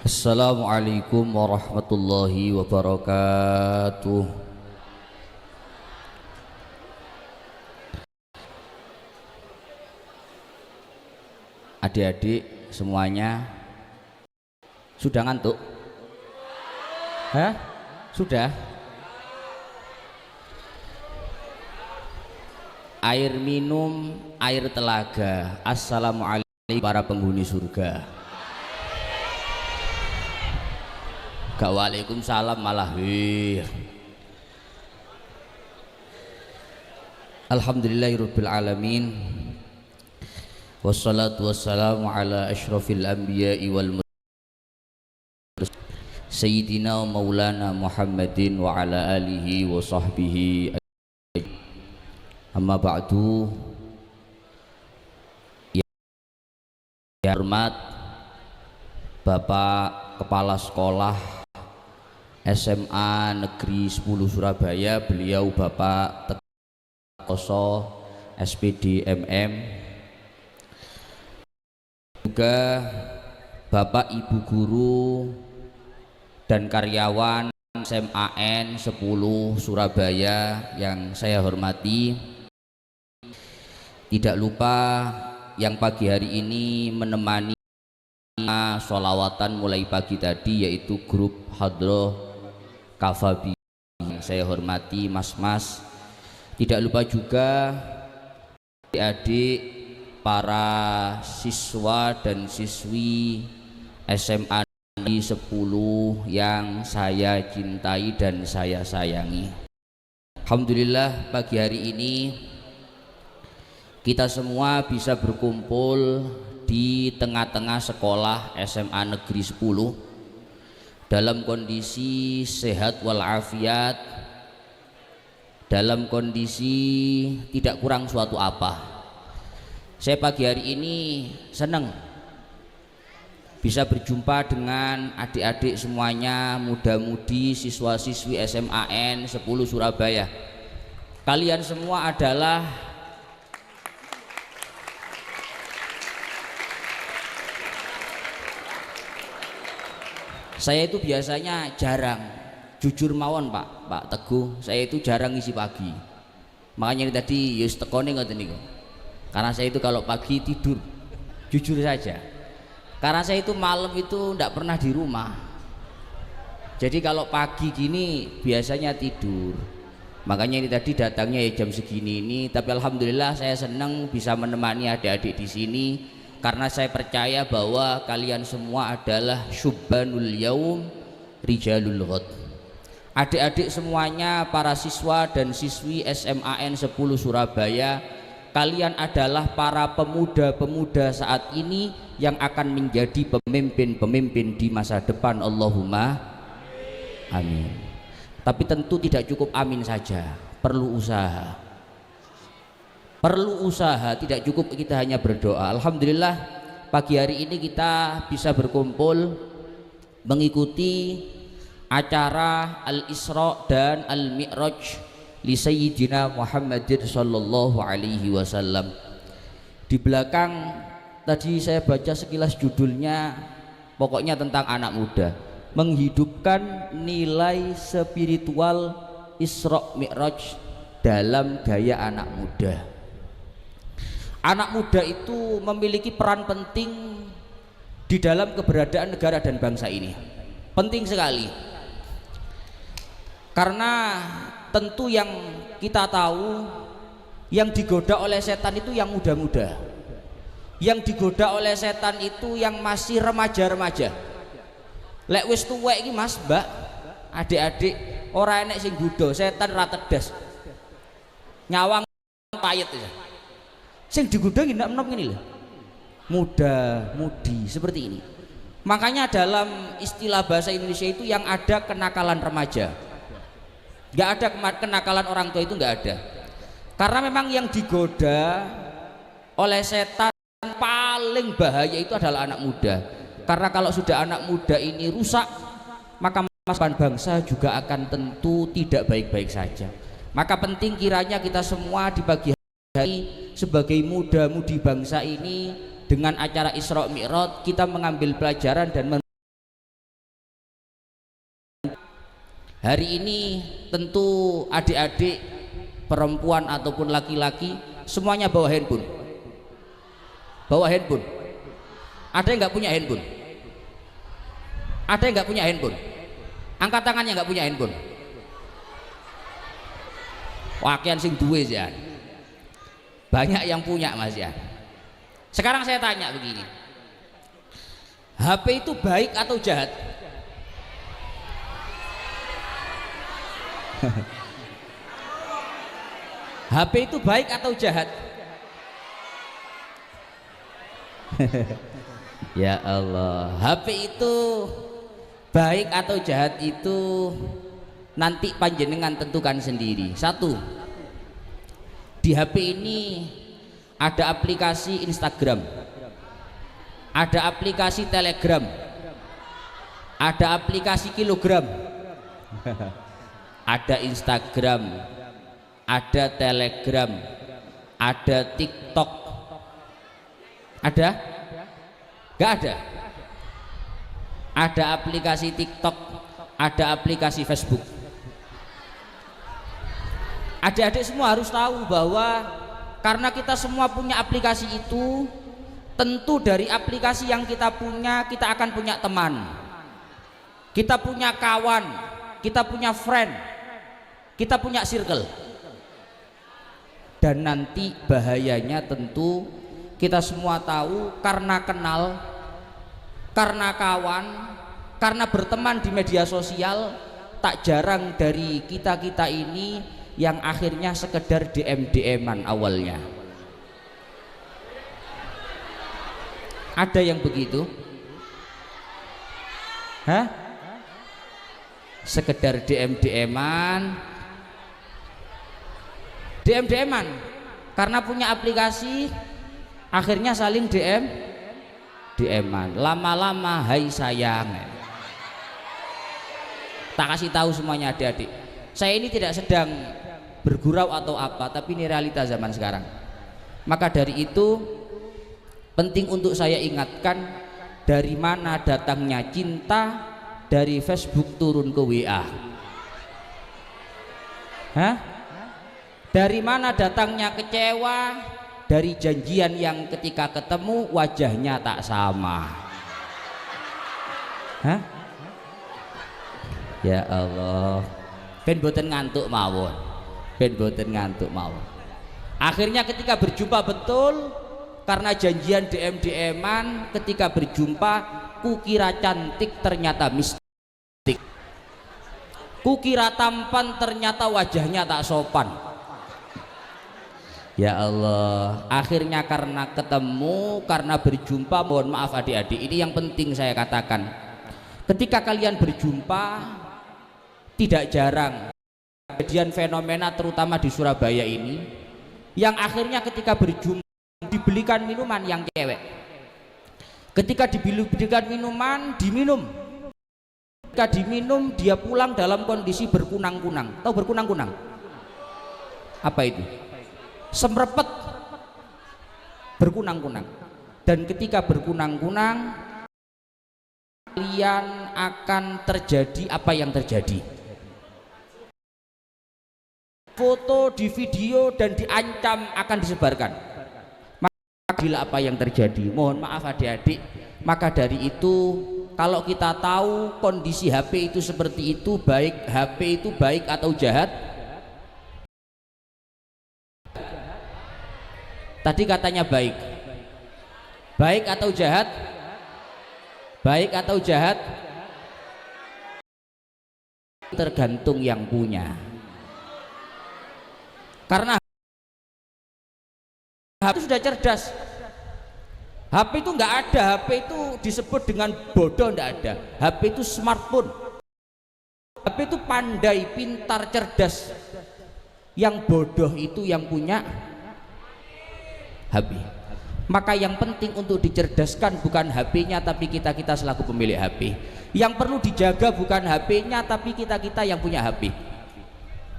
Assalamualaikum warahmatullahi wabarakatuh. Adik-adik semuanya sudah ngantuk? Hah? Sudah? Air minum, air telaga. Assalamualaikum para penghuni surga. Gak waalaikumsalam malah Alhamdulillahirabbil alamin. Wassalatu wassalamu ala asyrafil anbiya'i wal mursalin sayyidina wa maulana Muhammadin wa ala alihi wa sahbihi ajma'in. Amma ba'du. Ya hormat Bapak Kepala Sekolah SMA Negeri 10 Surabaya, beliau Bapak Tekoso SPD MM, juga Bapak Ibu guru dan karyawan SMAN 10 Surabaya yang saya hormati. Tidak lupa yang pagi hari ini menemani sholawatan mulai pagi tadi, yaitu grup Hadroh Kafabi yang saya hormati, mas-mas. Tidak lupa juga adik-adik para siswa dan siswi SMA 10 yang saya cintai dan saya sayangi. Alhamdulillah pagi hari ini kita semua bisa berkumpul di tengah-tengah sekolah SMA Negeri 10 dalam kondisi sehat walafiat, dalam kondisi tidak kurang suatu apa. Saya pagi hari ini senang bisa berjumpa dengan adik-adik semuanya, muda-mudi, siswa-siswi SMAN 10 Surabaya. Kalian semua adalah saya itu biasanya jarang, jujur mawon Pak Teguh, saya itu jarang ngisi pagi. Makanya ini tadi yus tekone ngoten niku. Karena saya itu kalau pagi tidur, jujur saja. Karena saya itu malam itu ndak pernah di rumah. Jadi kalau pagi gini biasanya tidur. Makanya ini tadi datangnya ya jam segini ini, tapi alhamdulillah saya senang bisa menemani adik-adik di sini. Karena saya percaya bahwa kalian semua adalah syubbanul yaum rijalul ghad. Adik-adik semuanya, para siswa dan siswi SMAN 10 Surabaya, kalian adalah para pemuda-pemuda saat ini yang akan menjadi pemimpin-pemimpin di masa depan. Allahumma amin. Tapi tentu tidak cukup amin saja, perlu usaha. Perlu usaha, tidak cukup kita hanya berdoa. Alhamdulillah pagi hari ini kita bisa berkumpul mengikuti acara Al-Isra dan Al-Mi'raj li Sayyidina Muhammadin sallallahu alaihi wasallam. Di belakang tadi saya baca sekilas judulnya, pokoknya tentang anak muda, menghidupkan nilai spiritual Isra Mi'raj dalam gaya anak muda. Anak muda itu memiliki peran penting di dalam keberadaan negara dan bangsa ini. Penting sekali. Karena tentu yang kita tahu, yang digoda oleh setan itu yang muda-muda. Yang digoda oleh setan itu yang masih remaja-remaja. Lek wis tuwek iki Mas, Mbak, adik-adik, ora enek sing gudo, setan ra tedas. Nyawang payet aja. Sing digudang ndak enom ngene lho. Muda, mudi seperti ini. Makanya dalam istilah bahasa Indonesia itu yang ada kenakalan remaja. Enggak ada kenakalan orang tua, itu enggak ada. Karena memang yang digoda oleh setan paling bahaya itu adalah anak muda. Karena kalau sudah anak muda ini rusak, maka masa bangsa juga akan tentu tidak baik-baik saja. Maka penting kiranya kita semua di pagi hari sebagai muda-mudi bangsa ini dengan acara Isra Mi'raj kita mengambil pelajaran dan Hari ini tentu adik-adik perempuan ataupun laki-laki semuanya bawa handphone. Bawa handphone. Ada yang nggak punya handphone? Ada yang nggak punya handphone? Angkat tangannya nggak punya handphone. Wakian sing duwe ya. Banyak yang punya Mas ya. Sekarang saya tanya begini. HP itu baik atau jahat? HP itu baik atau jahat? Ya Allah, HP itu baik atau jahat itu nanti panjenengan tentukan sendiri. Satu, di HP ini ada aplikasi Instagram, ada aplikasi Telegram, ada aplikasi kilogram. Ada Instagram, ada Telegram, ada TikTok. Ada? Gak ada. Ada aplikasi TikTok, ada aplikasi Facebook. Adik-adik semua harus tahu bahwa karena kita semua punya aplikasi itu, tentu dari aplikasi yang kita punya, kita akan punya teman, kita punya kawan, kita punya friend, kita punya circle. Dan nanti bahayanya tentu kita semua tahu, karena kenal, karena kawan, karena berteman di media sosial, tak jarang dari kita-kita ini yang akhirnya sekedar DM-DM-an awalnya. Ada yang begitu? Hah? Sekedar DM-DM-an, DM-DM-an karena punya aplikasi, akhirnya saling DM-an. Lama-lama hai sayang. Tak kasih tahu semuanya adik-adik. Saya ini tidak sedang bergurau atau apa, tapi ini realita zaman sekarang. Maka dari itu penting untuk saya ingatkan, dari mana datangnya cinta dari Facebook turun ke WA. Hah? Dari mana datangnya kecewa dari janjian yang ketika ketemu wajahnya tak sama. Hah? Ya Allah, ben boten ngantuk mawon, ben boten ngantuk mawon. Akhirnya ketika berjumpa betul, karena janjian DM-DM-an, ketika berjumpa kukira cantik ternyata mistik, kukira tampan ternyata wajahnya tak sopan. Ya Allah, akhirnya karena ketemu, karena berjumpa, mohon maaf adik-adik, ini yang penting saya katakan, ketika kalian berjumpa, tidak jarang kejadian fenomena terutama di Surabaya ini, yang akhirnya ketika berjumpa dibelikan minuman yang cewek, ketika dibelikan minuman diminum, ketika diminum dia pulang dalam kondisi berkunang-kunang. Tahu berkunang-kunang apa itu? Semrepet, berkunang-kunang. Dan ketika berkunang-kunang, kalian akan terjadi apa yang terjadi, foto, di video, dan diancam akan disebarkan. Maka gila apa yang terjadi, mohon maaf adik-adik. Maka dari itu, kalau kita tahu kondisi HP itu seperti itu, baik HP itu baik atau jahat? Tadi katanya baik. Baik atau jahat? Baik atau jahat? Tergantung yang punya. Karena HP sudah cerdas. HP itu nggak ada, HP itu disebut dengan bodoh, nggak ada. HP itu smartphone. HP itu pandai, pintar, cerdas. Yang bodoh itu yang punya HP. Maka yang penting untuk dicerdaskan bukan HP-nya, tapi kita-kita selaku pemilik HP. Yang perlu dijaga bukan HP-nya, tapi kita-kita yang punya HP.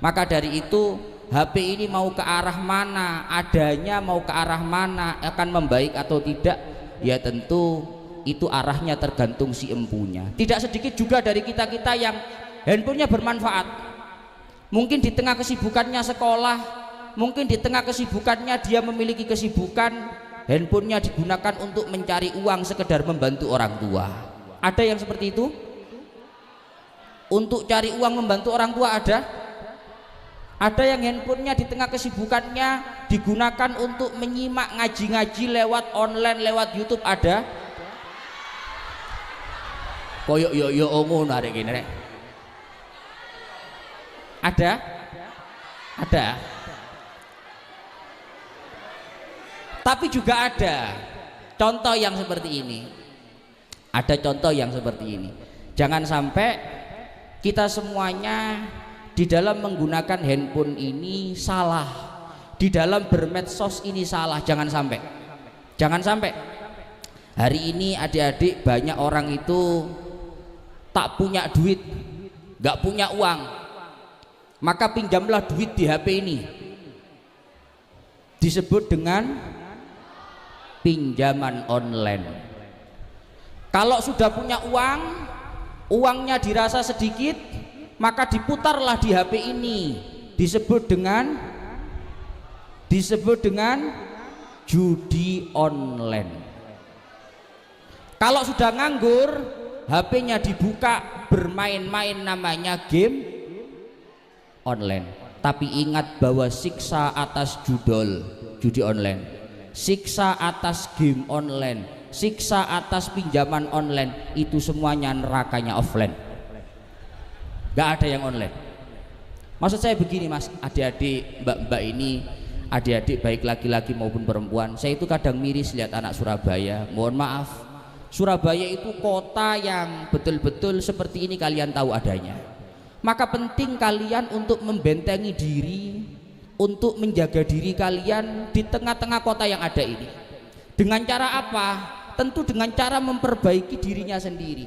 Maka dari itu, HP ini mau ke arah mana, adanya mau ke arah mana, akan membaik atau tidak, ya tentu itu arahnya tergantung si empunya. Tidak sedikit juga dari kita-kita yang handphonenya bermanfaat. Mungkin di tengah kesibukannya sekolah, mungkin di tengah kesibukannya dia memiliki kesibukan, handphonenya digunakan untuk mencari uang sekedar membantu orang tua. Ada yang seperti itu? Untuk cari uang membantu orang tua ada? Ada yang handphonenya di tengah kesibukannya digunakan untuk menyimak ngaji-ngaji lewat online, lewat YouTube ada? Koyok yo ngono arek kene rek. Ada? Ada. Tapi juga ada contoh yang seperti ini. Ada contoh yang seperti ini. Jangan sampai kita semuanya di dalam menggunakan handphone ini salah, di dalam bermedsos ini salah. Jangan sampai. Jangan sampai. Hari ini adik-adik banyak orang itu tak punya duit, gak punya uang, maka pinjamlah duit di HP ini. Disebut dengan pinjaman online. Kalau sudah punya uang, uangnya dirasa sedikit, maka diputarlah di HP ini. Disebut dengan judi online. Kalau sudah nganggur, HP-nya dibuka, bermain-main, namanya game online. Tapi ingat bahwa siksa atas judi online, siksa atas game online, siksa atas pinjaman online, itu semuanya nerakanya offline. Gak ada yang online. Maksud saya begini mas, adik-adik, mbak-mbak ini, adik-adik baik laki-laki maupun perempuan, saya itu kadang miris lihat anak Surabaya. Mohon maaf, Surabaya itu kota yang betul-betul seperti ini kalian tahu adanya. Maka penting kalian untuk membentengi diri, untuk menjaga diri kalian di tengah-tengah kota yang ada ini. Dengan cara apa? Tentu dengan cara memperbaiki dirinya sendiri.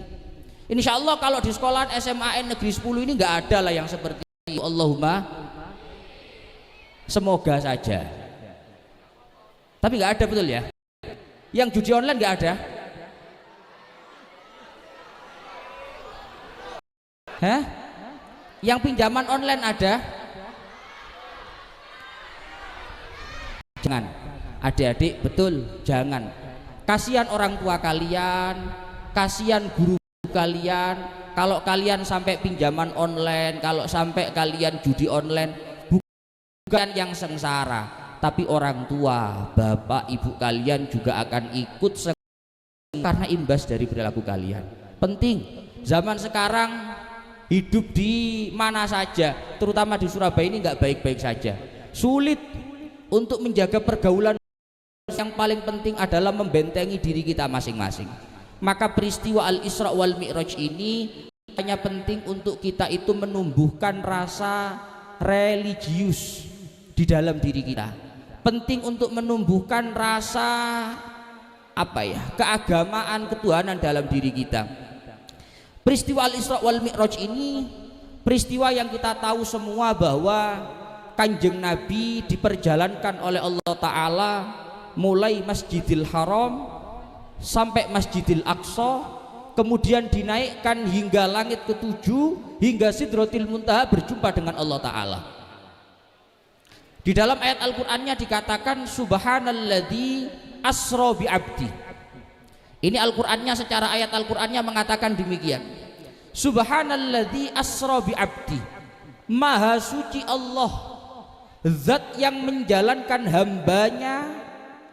Insya Allah kalau di sekolah SMAN Negeri 10 ini nggak ada lah yang seperti itu. Allahumma semoga saja. Tapi nggak ada, betul ya? Yang judi online nggak ada? Hah? Yang pinjaman online ada? Jangan, adik-adik, betul, jangan. Kasihan orang tua kalian, kasihan guru kalian. Kalau kalian sampai pinjaman online, kalau sampai kalian judi online, bukan yang sengsara, tapi orang tua, bapak, ibu kalian juga akan ikut karena imbas dari perilaku kalian. Penting, zaman sekarang hidup di mana saja, terutama di Surabaya ini nggak baik-baik saja. Sulit untuk menjaga pergaulan. Yang paling penting adalah membentengi diri kita masing-masing. Maka peristiwa Al-Isra wal Mi'raj ini hanya penting untuk kita itu menumbuhkan rasa religius di dalam diri kita. Penting untuk menumbuhkan rasa keagamaan, ketuhanan dalam diri kita. Peristiwa Al-Isra wal Mi'raj ini peristiwa yang kita tahu semua bahwa Kanjeng Nabi diperjalankan oleh Allah Ta'ala mulai Masjidil Haram sampai Masjidil Aqsa, kemudian dinaikkan hingga langit ketujuh, hingga Sidratil Muntaha berjumpa dengan Allah Ta'ala. Di dalam ayat Al-Qur'annya dikatakan Subhanalladzi asra bi abdi. Ini Al-Qur'annya, secara ayat Al-Qur'annya mengatakan demikian. Subhanalladzi asra bi abdi. Maha suci Allah, zat yang menjalankan hambanya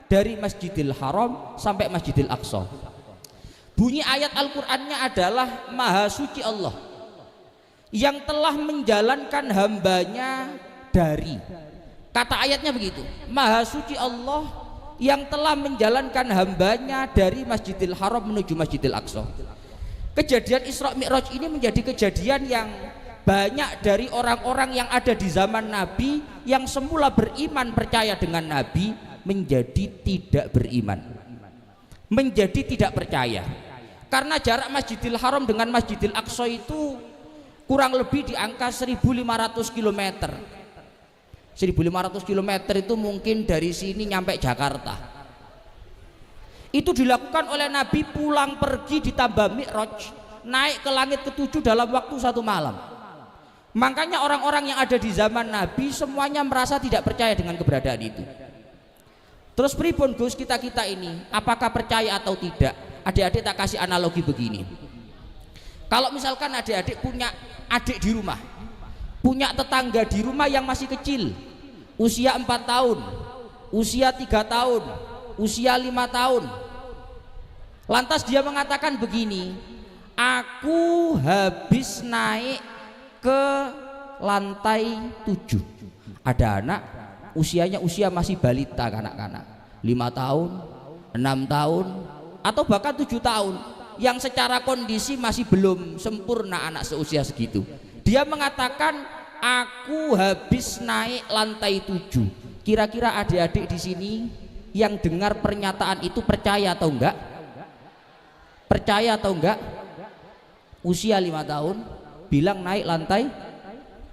dari Masjidil Haram sampai Masjidil Aqsa. Bunyi ayat Al-Qur'annya adalah Maha suci Allah yang telah menjalankan hambanya dari. Kata ayatnya begitu, Maha suci Allah yang telah menjalankan hambanya dari Masjidil Haram menuju Masjidil Aqsa. Kejadian Isra Mi'raj ini menjadi kejadian yang banyak dari orang-orang yang ada di zaman Nabi yang semula beriman percaya dengan Nabi menjadi tidak beriman, menjadi tidak percaya, karena jarak Masjidil Haram dengan Masjidil Aqsa itu kurang lebih di angka 1.500 km. 1.500 km itu mungkin dari sini nyampe Jakarta. Itu dilakukan oleh Nabi pulang pergi ditambah Mi'raj, naik ke langit ketujuh dalam waktu 1 malam. Makanya orang-orang yang ada di zaman Nabi semuanya merasa tidak percaya dengan keberadaan itu. Terus pripun Gus kita ini, apakah percaya atau tidak? Adik-adik tak kasih analogi begini. Kalau misalkan adik-adik punya adik di rumah, punya tetangga di rumah yang masih kecil, usia 4 tahun, usia 3 tahun, usia 5 tahun. Lantas dia mengatakan begini, aku habis naik ke lantai 7. Ada anak usianya masih balita, kanak-kanak 5 tahun, 6 tahun, atau bahkan 7 tahun, yang secara kondisi masih belum sempurna anak seusia segitu. Dia mengatakan aku habis naik lantai 7. Kira-kira adik-adik di sini yang dengar pernyataan itu percaya atau enggak? Percaya atau enggak? Usia 5 tahun bilang naik lantai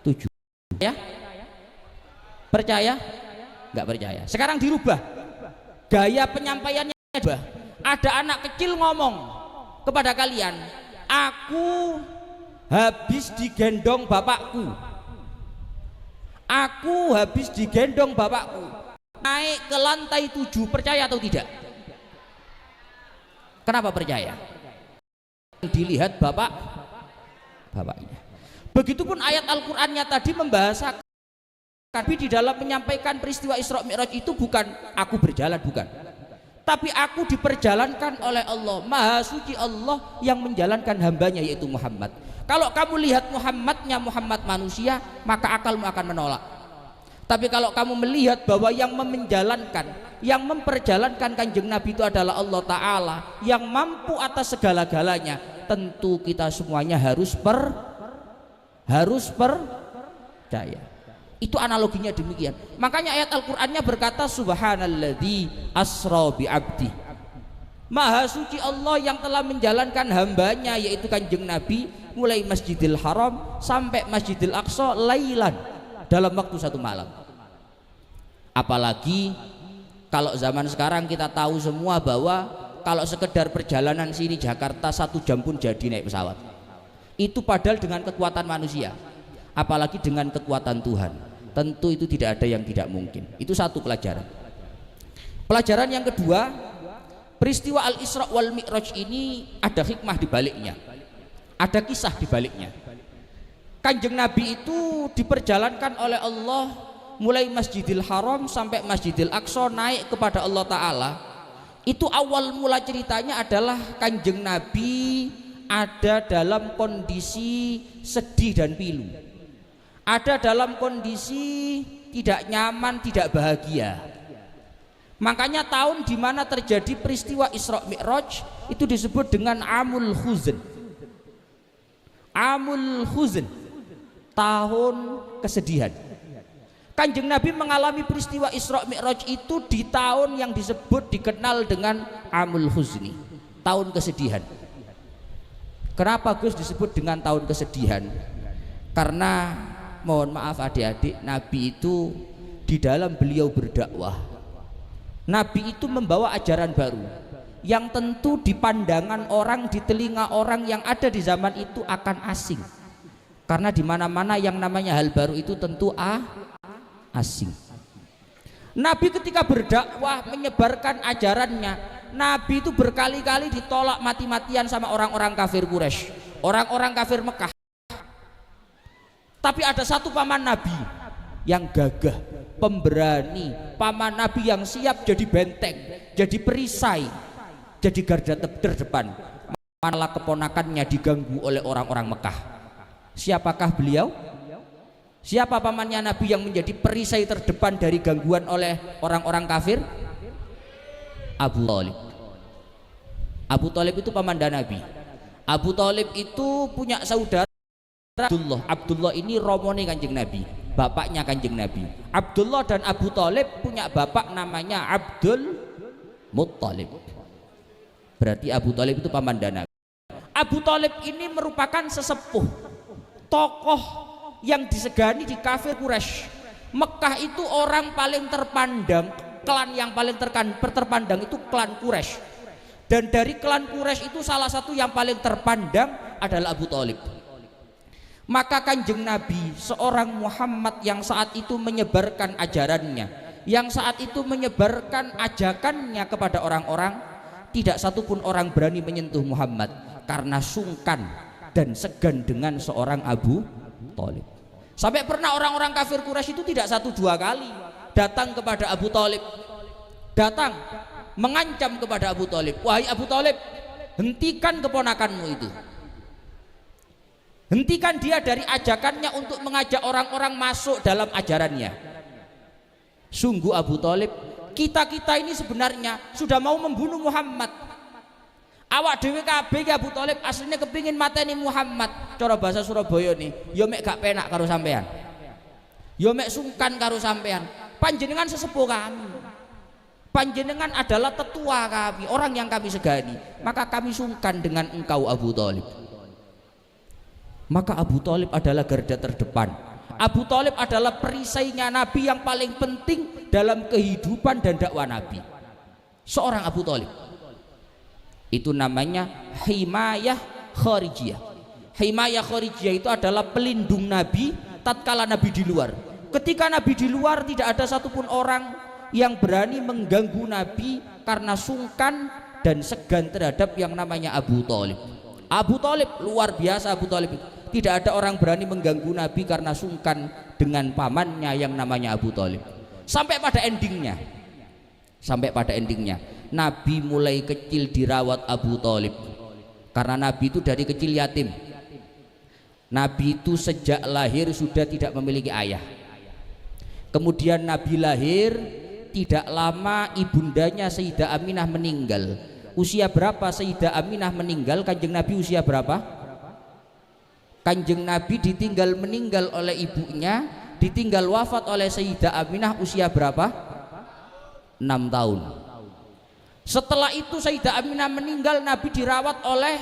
7. Ya? Percaya? Enggak percaya. Sekarang dirubah. Gaya penyampaiannya dirubah. Ada anak kecil ngomong kepada kalian, aku habis digendong bapakku. Aku habis digendong bapakku. Naik ke lantai 7, percaya atau tidak? Kenapa percaya? Dilihat bapaknya. Begitupun ayat Al-Qur'annya tadi membahasakan, tapi di dalam menyampaikan peristiwa Isra Mi'raj itu bukan aku berjalan, bukan. Tapi aku diperjalankan oleh Allah. Maha suci Allah yang menjalankan hambanya, yaitu Muhammad. Kalau kamu lihat Muhammadnya Muhammad manusia, maka akalmu akan menolak. Tapi kalau kamu melihat bahwa yang menjalankan, yang memperjalankan Kanjeng Nabi itu adalah Allah Ta'ala, yang mampu atas segala-galanya, tentu kita semuanya harus percaya. Itu analoginya demikian. Makanya ayat Al-Qur'annya berkata subhanalladzi asra bi abdi. Maha suci Allah yang telah menjalankan hambanya, yaitu Kanjeng Nabi, mulai Masjidil Haram sampai Masjidil Aqsa lailan, dalam waktu 1 malam. Apalagi kalau zaman sekarang kita tahu semua bahwa kalau sekedar perjalanan sini Jakarta 1 jam pun jadi naik pesawat. Itu padahal dengan kekuatan manusia, apalagi dengan kekuatan Tuhan. Tentu itu tidak ada yang tidak mungkin. Itu satu pelajaran. Pelajaran yang kedua, peristiwa Al-Isra wal Mi'raj ini ada hikmah di baliknya, ada kisah di baliknya. Kanjeng Nabi itu diperjalankan oleh Allah mulai Masjidil Haram sampai Masjidil Aqsa, naik kepada Allah Ta'ala. Itu awal mula ceritanya adalah Kanjeng Nabi ada dalam kondisi sedih dan pilu, ada dalam kondisi tidak nyaman, tidak bahagia. Makanya tahun di mana terjadi peristiwa Isra Mi'raj itu disebut dengan Amul Huzn. Amul Huzn, tahun kesedihan. Kanjeng Nabi mengalami peristiwa Isra Mi'raj itu di tahun yang disebut, dikenal dengan Amul Huzni, tahun kesedihan. Kenapa Gus disebut dengan tahun kesedihan? Karena mohon maaf adik-adik, Nabi itu di dalam beliau berdakwah, Nabi itu membawa ajaran baru yang tentu di pandangan orang, di telinga orang yang ada di zaman itu akan asing. Karena di mana-mana yang namanya hal baru itu tentu asing. Nabi ketika berdakwah menyebarkan ajarannya, Nabi itu berkali-kali ditolak mati-matian sama orang-orang kafir Quraisy, orang-orang kafir Mekah. Tapi ada satu paman Nabi yang gagah, pemberani, paman Nabi yang siap jadi benteng, jadi perisai, jadi garda terdepan. Malah keponakannya diganggu oleh orang-orang Mekah. Siapakah beliau? Siapa pamannya Nabi yang menjadi perisai terdepan dari gangguan oleh orang-orang kafir? Abu Thalib. Abu Thalib itu pamanda Nabi. Abu Thalib itu punya saudara Abdullah. Abdullah ini romone Kanjeng Nabi, bapaknya Kanjeng Nabi. Abdullah dan Abu Thalib punya bapak namanya Abdul Muttalib. Berarti Abu Thalib itu pamanda Nabi. Abu Thalib ini merupakan sesepuh, tokoh yang disegani di kafir Quraisy. Mekah itu orang paling terpandang, klan yang paling terpandang itu klan Quraisy. Dan dari klan Quraisy itu salah satu yang paling terpandang adalah Abu Thalib. Maka Kanjeng Nabi, seorang Muhammad yang saat itu menyebarkan ajarannya, yang saat itu menyebarkan ajakannya kepada orang-orang, tidak satupun orang berani menyentuh Muhammad karena sungkan dan segan dengan seorang Abu Thalib. Sampai pernah orang-orang kafir Quraisy itu tidak satu dua kali datang kepada Abu Thalib, datang mengancam kepada Abu Thalib, wahai Abu Thalib, hentikan keponakanmu itu, hentikan dia dari ajakannya untuk mengajak orang-orang masuk dalam ajarannya. Sungguh Abu Thalib, kita ini sebenarnya sudah mau membunuh Muhammad. Awak dhewe kabeh Abu Thalib aslinya kepingin mateni Muhammad. Cara bahasa Surabaya nih, yo mek gak penak karo sampean, yo mek sungkan karo sampean. Panjenengan sesepuh kami, panjenengan adalah tetua kami, orang yang kami segani, maka kami sungkan dengan engkau Abu Thalib. Maka Abu Thalib adalah garda terdepan. Abu Thalib adalah perisainya Nabi yang paling penting dalam kehidupan dan dakwah Nabi. Seorang Abu Thalib itu namanya himayah kharijiyah. Himayah kharijiyah itu adalah pelindung Nabi tatkala Nabi di luar. Ketika Nabi di luar, tidak ada satupun orang yang berani mengganggu Nabi karena sungkan dan segan terhadap yang namanya Abu Thalib. Abu Thalib luar biasa. Abu Thalib itu tidak ada orang berani mengganggu Nabi karena sungkan dengan pamannya yang namanya Abu Thalib. Sampai pada endingnya Nabi mulai kecil dirawat Abu Thalib, karena Nabi itu dari kecil yatim. Nabi itu sejak lahir sudah tidak memiliki ayah. Kemudian Nabi lahir, tidak lama ibundanya Sayyidah Aminah meninggal. Usia berapa Sayyidah Aminah meninggal? Kanjeng Nabi usia berapa? Kanjeng Nabi ditinggal meninggal oleh ibunya, ditinggal wafat oleh Sayyidah Aminah usia berapa? 6 tahun. Setelah itu Sayyidah Aminah meninggal, Nabi dirawat oleh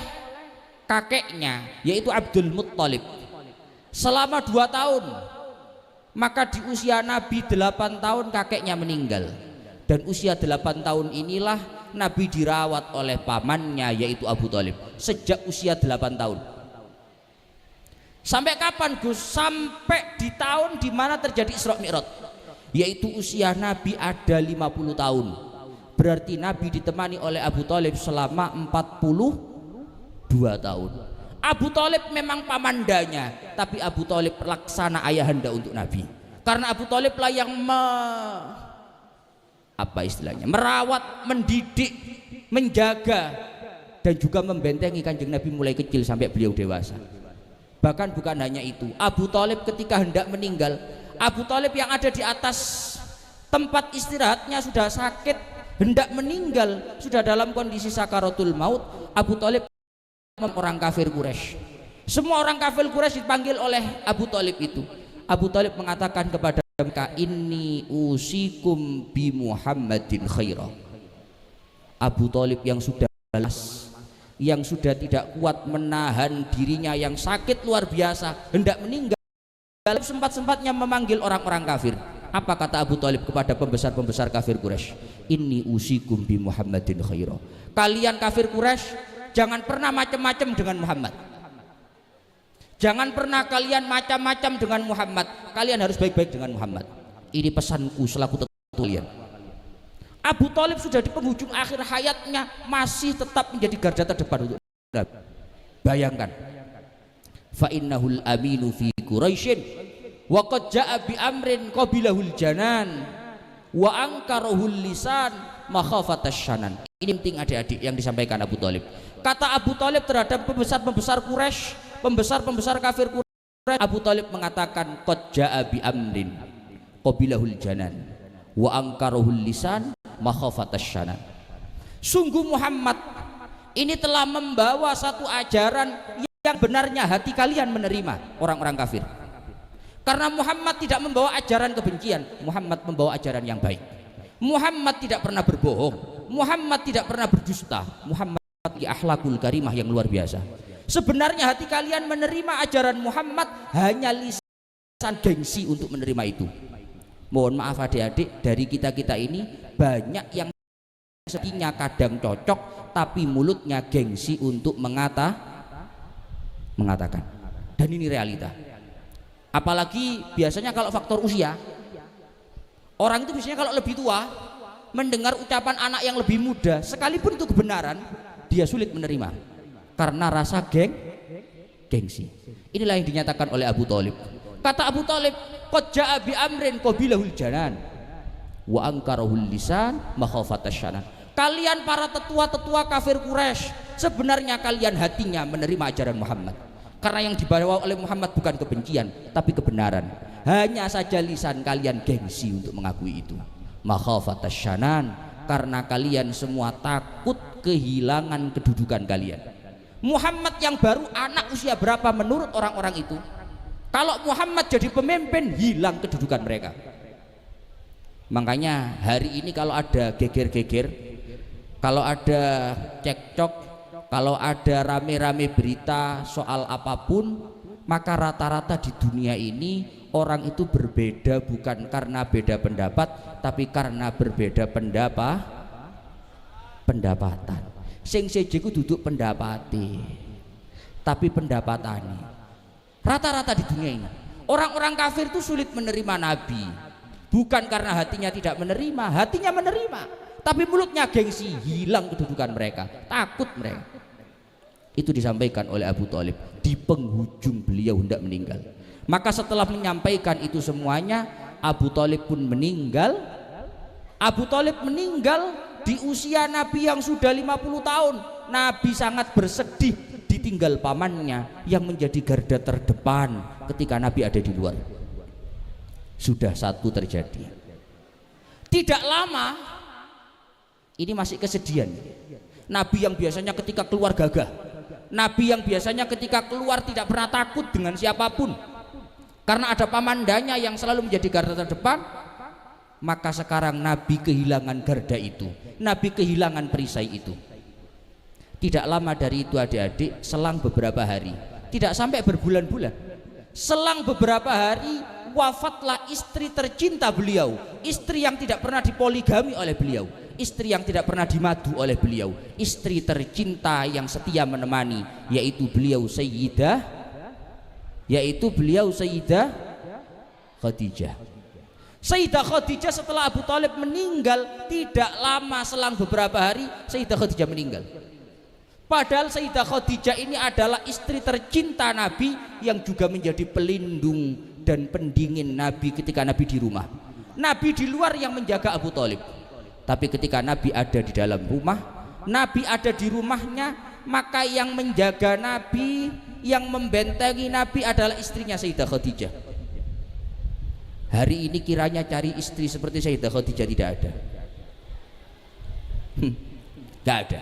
kakeknya yaitu Abdul Muttalib selama 2 tahun. Maka di usia Nabi 8 tahun kakeknya meninggal, dan usia 8 tahun inilah Nabi dirawat oleh pamannya yaitu Abu Thalib sejak usia 8 tahun. Sampai kapan Gus? Sampai di tahun di mana terjadi Isra Mi'raj, yaitu usia Nabi ada 50 tahun. Berarti Nabi ditemani oleh Abu Thalib selama 42 tahun. Abu Thalib memang pamandanya, tapi Abu Thalib pelaksana ayahanda untuk Nabi. Karena Abu Thalib lah yang merawat, mendidik, menjaga, dan juga membentengi Kanjeng Nabi mulai kecil sampai beliau dewasa. Bahkan bukan hanya itu, Abu Thalib ketika hendak meninggal, Abu Thalib yang ada di atas tempat istirahatnya sudah sakit, hendak meninggal, sudah dalam kondisi sakaratul maut. Abu Thalib orang kafir Quraisy, semua orang kafir Quraisy dipanggil oleh Abu Thalib itu. Abu Thalib mengatakan kepada mereka, inni usikum bi Muhammadin khaira. Abu Thalib yang sudah yang sudah tidak kuat menahan dirinya yang sakit luar biasa, hendak meninggal, sempat-sempatnya memanggil orang-orang kafir. Apa kata Abu Thalib kepada pembesar-pembesar kafir Quraisy? Inni usikum bi Muhammadin khaira. Kalian kafir Quraisy, jangan pernah macam-macam dengan Muhammad. Jangan pernah kalian macam-macam dengan Muhammad. Kalian harus baik-baik dengan Muhammad. Ini pesanku selaku tetua kalian. Abu Thalib sudah di penghujung akhir hayatnya masih tetap menjadi garda terdepan untuk Nabi. Bayangkan, fa innahul aminu fi Quraisyin wa qad jaa bi amrin qabilahul janan wa ankarahul lisan makhafatas syanan. Ini penting adik-adik yang disampaikan Abu Thalib. Kata Abu Thalib terhadap pembesar-pembesar Quraisy, pembesar-pembesar kafir Quraisy, Abu Thalib mengatakan qad jaa bi amrin qabilahul janan wa ankarahul lisan makhafatas syanan. Sungguh Muhammad ini telah membawa satu ajaran yang benarnya hati kalian menerima, orang-orang kafir. Karena Muhammad tidak membawa ajaran kebencian, Muhammad membawa ajaran yang baik. Muhammad tidak pernah berbohong, Muhammad tidak pernah berdusta, Muhammad akhlakul karimah yang luar biasa. Sebenarnya hati kalian menerima ajaran Muhammad, hanya lisan gengsi untuk menerima itu. Mohon maaf adik-adik, dari kita-kita ini banyak yang sepertinya kadang cocok tapi mulutnya gengsi untuk mengatakan. Dan ini realita. Apalagi biasanya kalau faktor usia, orang itu biasanya kalau lebih tua mendengar ucapan anak yang lebih muda, sekalipun itu kebenaran, dia sulit menerima karena rasa gengsi. Inilah yang dinyatakan oleh Abu Thalib. Kata Abu Thalib, qad jaa bi amrin qabilahul janan wa angkarahul lisan makhafatas syanan. Kalian para tetua-tetua kafir Quraisy, sebenarnya kalian hatinya menerima ajaran Muhammad, karena yang dibawa oleh Muhammad bukan kebencian tapi kebenaran. Hanya saja lisan kalian gengsi untuk mengakui itu. Makhafatas syanan, karena kalian semua takut kehilangan kedudukan kalian. Muhammad yang baru anak usia berapa menurut orang-orang itu? Kalau Muhammad jadi pemimpin, hilang kedudukan mereka. Makanya hari ini kalau ada geger-geger, kalau ada cekcok, kalau ada rame-rame berita soal apapun, maka rata-rata di dunia ini orang itu berbeda bukan karena beda pendapat, tapi karena berbeda pendapatan. Sing sejeku duduk pendapati, tapi pendapatane. Rata-rata di dunia ini orang-orang kafir itu sulit menerima Nabi, bukan karena hatinya tidak menerima, hatinya menerima, tapi mulutnya gengsi, hilang kedudukan mereka, takut mereka. Itu disampaikan oleh Abu Thalib di penghujung beliau hendak meninggal. Maka setelah menyampaikan itu semuanya, Abu Thalib pun meninggal. Abu Thalib meninggal di usia Nabi yang sudah 50 tahun. Nabi sangat bersedih ditinggal pamannya yang menjadi garda terdepan ketika Nabi ada di luar. Sudah satu terjadi. Tidak lama, ini masih kesedihan. Nabi yang biasanya ketika keluar gagah, Nabi yang biasanya ketika keluar tidak pernah takut dengan siapapun, karena ada pamandanya yang selalu menjadi garda terdepan, maka sekarang Nabi kehilangan garda itu, Nabi kehilangan perisai itu. Tidak lama dari itu adik-adik, selang beberapa hari, tidak sampai berbulan-bulan, selang beberapa hari wafatlah istri tercinta beliau, istri yang tidak pernah dipoligami oleh beliau, istri yang tidak pernah dimadu oleh beliau, istri tercinta yang setia menemani, yaitu beliau Sayyidah Khadijah. Sayyidah Khadijah setelah Abu Thalib meninggal, tidak lama selang beberapa hari Sayyidah Khadijah meninggal. Padahal Sayyidah Khadijah ini adalah istri tercinta Nabi yang juga menjadi pelindung dan pendingin Nabi ketika Nabi di rumah. Nabi di luar yang menjaga Abu Thalib, tapi ketika Nabi ada di dalam rumah, Nabi ada di rumahnya, maka yang menjaga Nabi, yang membentengi Nabi adalah istrinya Sayyidah Khadijah. Hari ini kiranya cari istri seperti Sayyidah Khadijah tidak ada. Gak ada.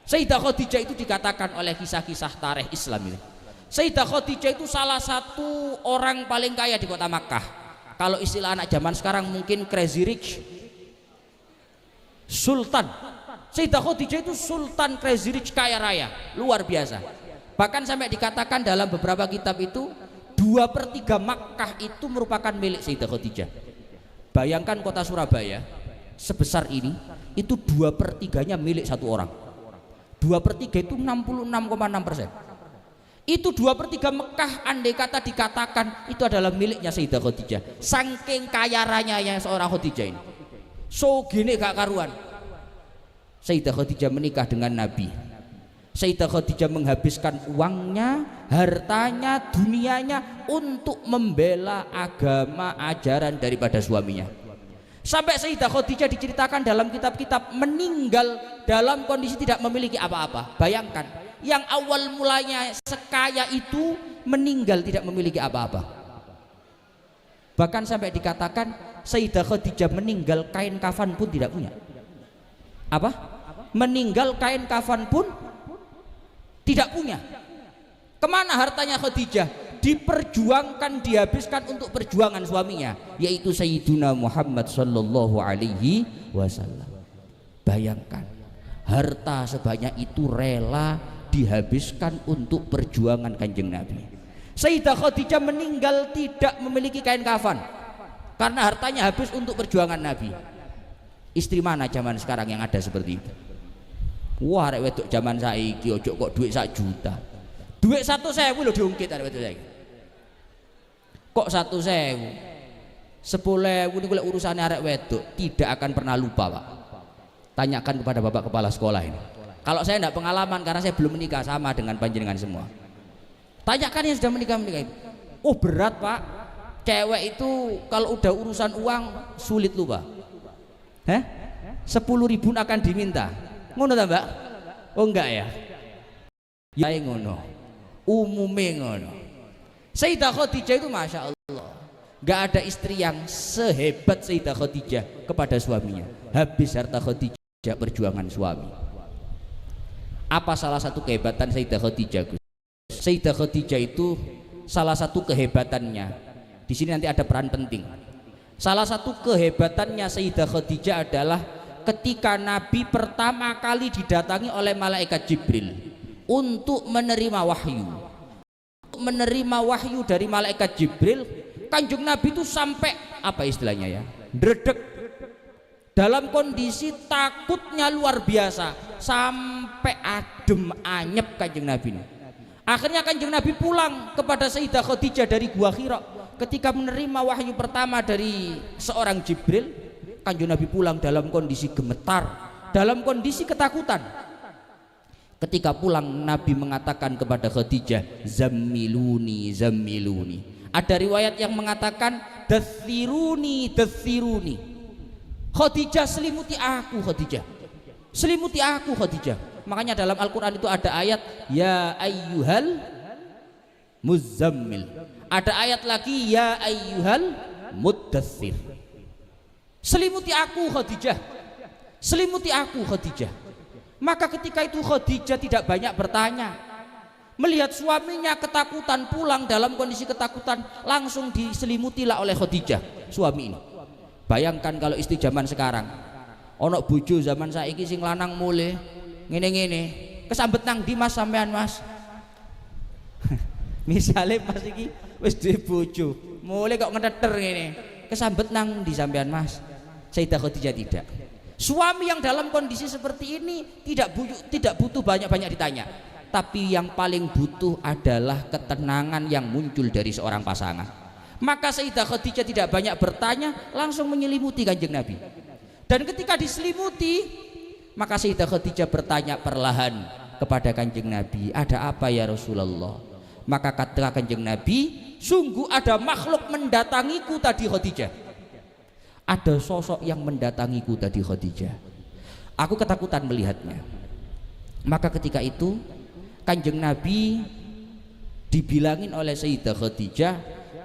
Sayyidah Khadijah itu dikatakan oleh kisah-kisah tarikh Islam ini, Sayyidah Khadijah itu salah satu orang paling kaya di kota Makkah. Kalau istilah anak zaman sekarang mungkin crazy rich, sultan. Sayyidah Khadijah itu sultan crazy rich, kaya raya, luar biasa. Bahkan sampai dikatakan dalam beberapa kitab itu 2/3 Makkah itu merupakan milik Sayyidah Khadijah. Bayangkan kota Surabaya sebesar ini, itu 2/3-nya milik satu orang. 2/3 itu 66,6%. Itu 2/3 Mekah andai kata dikatakan itu adalah miliknya Sayyidah Khadijah. Saking kaya rayanya seorang Khadijah ini, so gini gak karuan. Sayyidah Khadijah menikah dengan Nabi. Sayyidah Khadijah menghabiskan uangnya, hartanya, dunianya untuk membela agama ajaran daripada suaminya. Sampai Sayyidah Khadijah diceritakan dalam kitab-kitab meninggal dalam kondisi tidak memiliki apa-apa. Bayangkan, yang awal mulanya sekaya itu meninggal tidak memiliki apa-apa. Bahkan sampai dikatakan Sayyidah Khadijah meninggal kain kafan pun tidak punya. Apa? Meninggal kain kafan pun tidak punya. Kemana hartanya Khadijah? Diperjuangkan, dihabiskan untuk perjuangan suaminya, yaitu Sayyiduna Muhammad sallallahu alaihi wasallam. Bayangkan, harta sebanyak itu rela dihabiskan untuk perjuangan Kanjeng Nabi. Sayyidah Khadijah meninggal tidak memiliki kain kafan karena hartanya habis untuk perjuangan Nabi. Istri mana zaman sekarang yang ada seperti itu? Wah, rek wedok zaman saiki ojo kok duit 1 juta. Duit 1.000 lho diungkit arek wedok saiki. Kok 1.000, 10.000 ini urusannya arek wedok, tidak akan pernah lupa Pak. Tanyakan kepada Bapak Kepala Sekolah ini. Kalau saya tidak pengalaman karena saya belum menikah, sama dengan panjenengan semua. Tanyakan yang sudah menikah itu. Oh berat Pak, cewek itu kalau udah urusan uang sulit lupa. 10.000 akan diminta. Ngono tak Mbak? Oh enggak ya? Ya ngono. Umume ngono. Sayyidah Khadijah itu Masya Allah, enggak ada istri yang sehebat Sayyidah Khadijah kepada suaminya. Habis harta Khadijah perjuangan suami. Apa salah satu kehebatan Sayyidah Khadijah Gus? Sayyidah Khadijah itu salah satu kehebatannya, di sini nanti ada peran penting. Salah satu kehebatannya Sayyidah Khadijah adalah ketika Nabi pertama kali didatangi oleh malaikat Jibril untuk menerima wahyu. Menerima wahyu dari malaikat Jibril, Kanjeng Nabi itu sampai apa istilahnya ya? Dredeg. Dalam kondisi takutnya luar biasa, sampai adem anyep Kanjeng Nabi ini. Akhirnya Kanjeng Nabi pulang kepada Sayyidah Khadijah dari Gua Hira. Ketika menerima wahyu pertama dari seorang Jibril, Kanjeng Nabi pulang dalam kondisi gemetar, dalam kondisi ketakutan. Ketika pulang Nabi mengatakan kepada Khadijah, zammiluni, zammiluni. Ada riwayat yang mengatakan dathiruni, dathiruni. Khadijah selimuti aku, Khadijah. Selimuti aku, Khadijah. Makanya dalam Al-Quran itu ada ayat ya ayyuhal muzammil, ada ayat lagi ya ayyuhal muddathir. Selimuti aku Khadijah, selimuti aku Khadijah. Maka ketika itu Khadijah tidak banyak bertanya, melihat suaminya ketakutan pulang dalam kondisi ketakutan, langsung diselimutilah oleh Khadijah suami ini. Bayangkan kalau istri zaman sekarang, ono bojo zaman saiki sing lanang mulai ngene-ngene, kesambet nang di Mas sampean Mas. Misalnya Mas iki wis duwe bojo, mulai kok ngeteter ngene, kesambet nang di sampean Mas. Sayyidah Khadijah tidak. Suami yang dalam kondisi seperti ini tidak butuh banyak-banyak ditanya, tapi yang paling butuh adalah ketenangan yang muncul dari seorang pasangan. Maka Sayyidah Khadijah tidak banyak bertanya, langsung menyelimuti Kanjeng Nabi. Dan ketika diselimuti, maka Sayyidah Khadijah bertanya perlahan kepada Kanjeng Nabi, ada apa ya Rasulullah? Maka kata Kanjeng Nabi, sungguh ada makhluk mendatangiku tadi Khadijah. Ada sosok yang mendatangiku tadi Khadijah. Aku ketakutan melihatnya. Maka ketika itu Kanjeng Nabi dibilangin oleh Sayyidah Khadijah,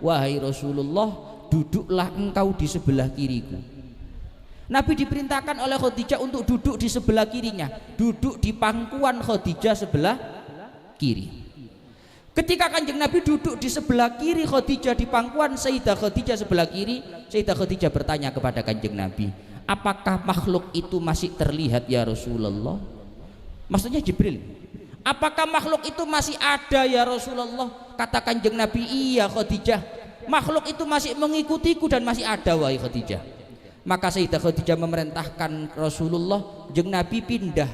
wahai Rasulullah, duduklah engkau di sebelah kiriku. Nabi diperintahkan oleh Khadijah untuk duduk di sebelah kirinya, duduk di pangkuan Khadijah sebelah kiri. Ketika Kanjeng Nabi duduk di sebelah kiri Khadijah, di pangkuan Sayyidah Khadijah sebelah kiri, Sayyidah Khadijah bertanya kepada Kanjeng Nabi, apakah makhluk itu masih terlihat ya Rasulullah? Maksudnya Jibril. Apakah makhluk itu masih ada ya Rasulullah? Kata Kanjeng Nabi, iya Khadijah, makhluk itu masih mengikutiku dan masih ada wahai Khadijah. Maka Sayyidah Khadijah memerintahkan Rasulullah, Kanjeng Nabi pindah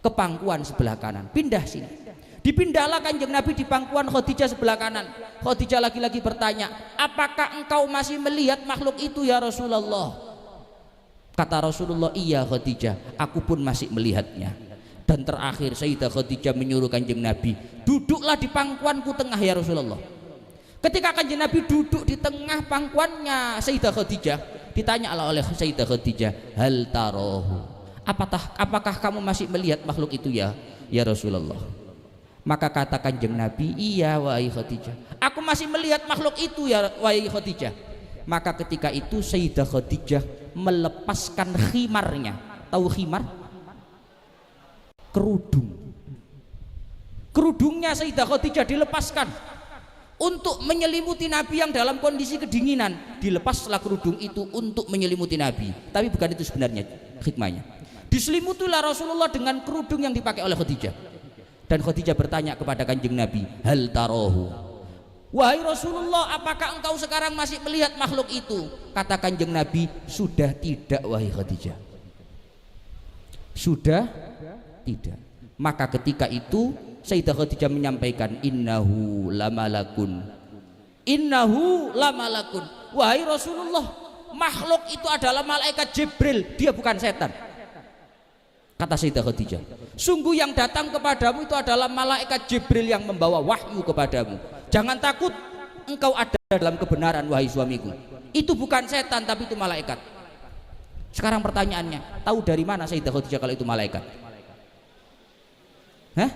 ke pangkuan sebelah kanan, pindah sini. Dipindahlah Kanjeng Nabi di pangkuan Khadijah sebelah kanan. Khadijah lagi-lagi bertanya, apakah engkau masih melihat makhluk itu ya Rasulullah? Kata Rasulullah, iya Khadijah, aku pun masih melihatnya. Dan terakhir Sayyidah Khadijah menyuruh Kanjeng Nabi, duduklah di pangkuanku tengah ya Rasulullah. Ketika Kanjeng Nabi duduk di tengah pangkuannya Sayyidah Khadijah, ditanyalah oleh Sayyidah Khadijah, hal tarohu, apakah kamu masih melihat makhluk itu ya Rasulullah? Maka kata Kanjeng Nabi, iya wahai Khadijah, aku masih melihat makhluk itu ya wahai Khadijah. Maka ketika itu Sayyidah Khadijah melepaskan khimarnya. Tahu khimar? Kerudungnya Sayyidah Khadijah dilepaskan untuk menyelimuti Nabi yang dalam kondisi kedinginan. Dilepaslah kerudung itu untuk menyelimuti Nabi, tapi bukan itu sebenarnya hikmahnya. Diselimutilah Rasulullah dengan kerudung yang dipakai oleh Khadijah. Dan Khadijah bertanya kepada Kanjeng Nabi, hal tarohu, wahai Rasulullah, apakah engkau sekarang masih melihat makhluk itu? Kata Kanjeng Nabi, sudah tidak wahai Khadijah, sudah tidak. Maka ketika itu Sayyidah Khadijah menyampaikan, innahu lamalakun, innahu lamalakun, wahai Rasulullah, makhluk itu adalah malaikat Jibril, dia bukan setan. Kata Sayyidah Khadijah, sungguh yang datang kepadamu itu adalah malaikat Jibril yang membawa wahyu kepadamu. Jangan takut, engkau ada dalam kebenaran wahai suamiku. Itu bukan setan tapi itu malaikat. Sekarang pertanyaannya, tahu dari mana Sayyidah Khadijah kalau itu malaikat? Hah?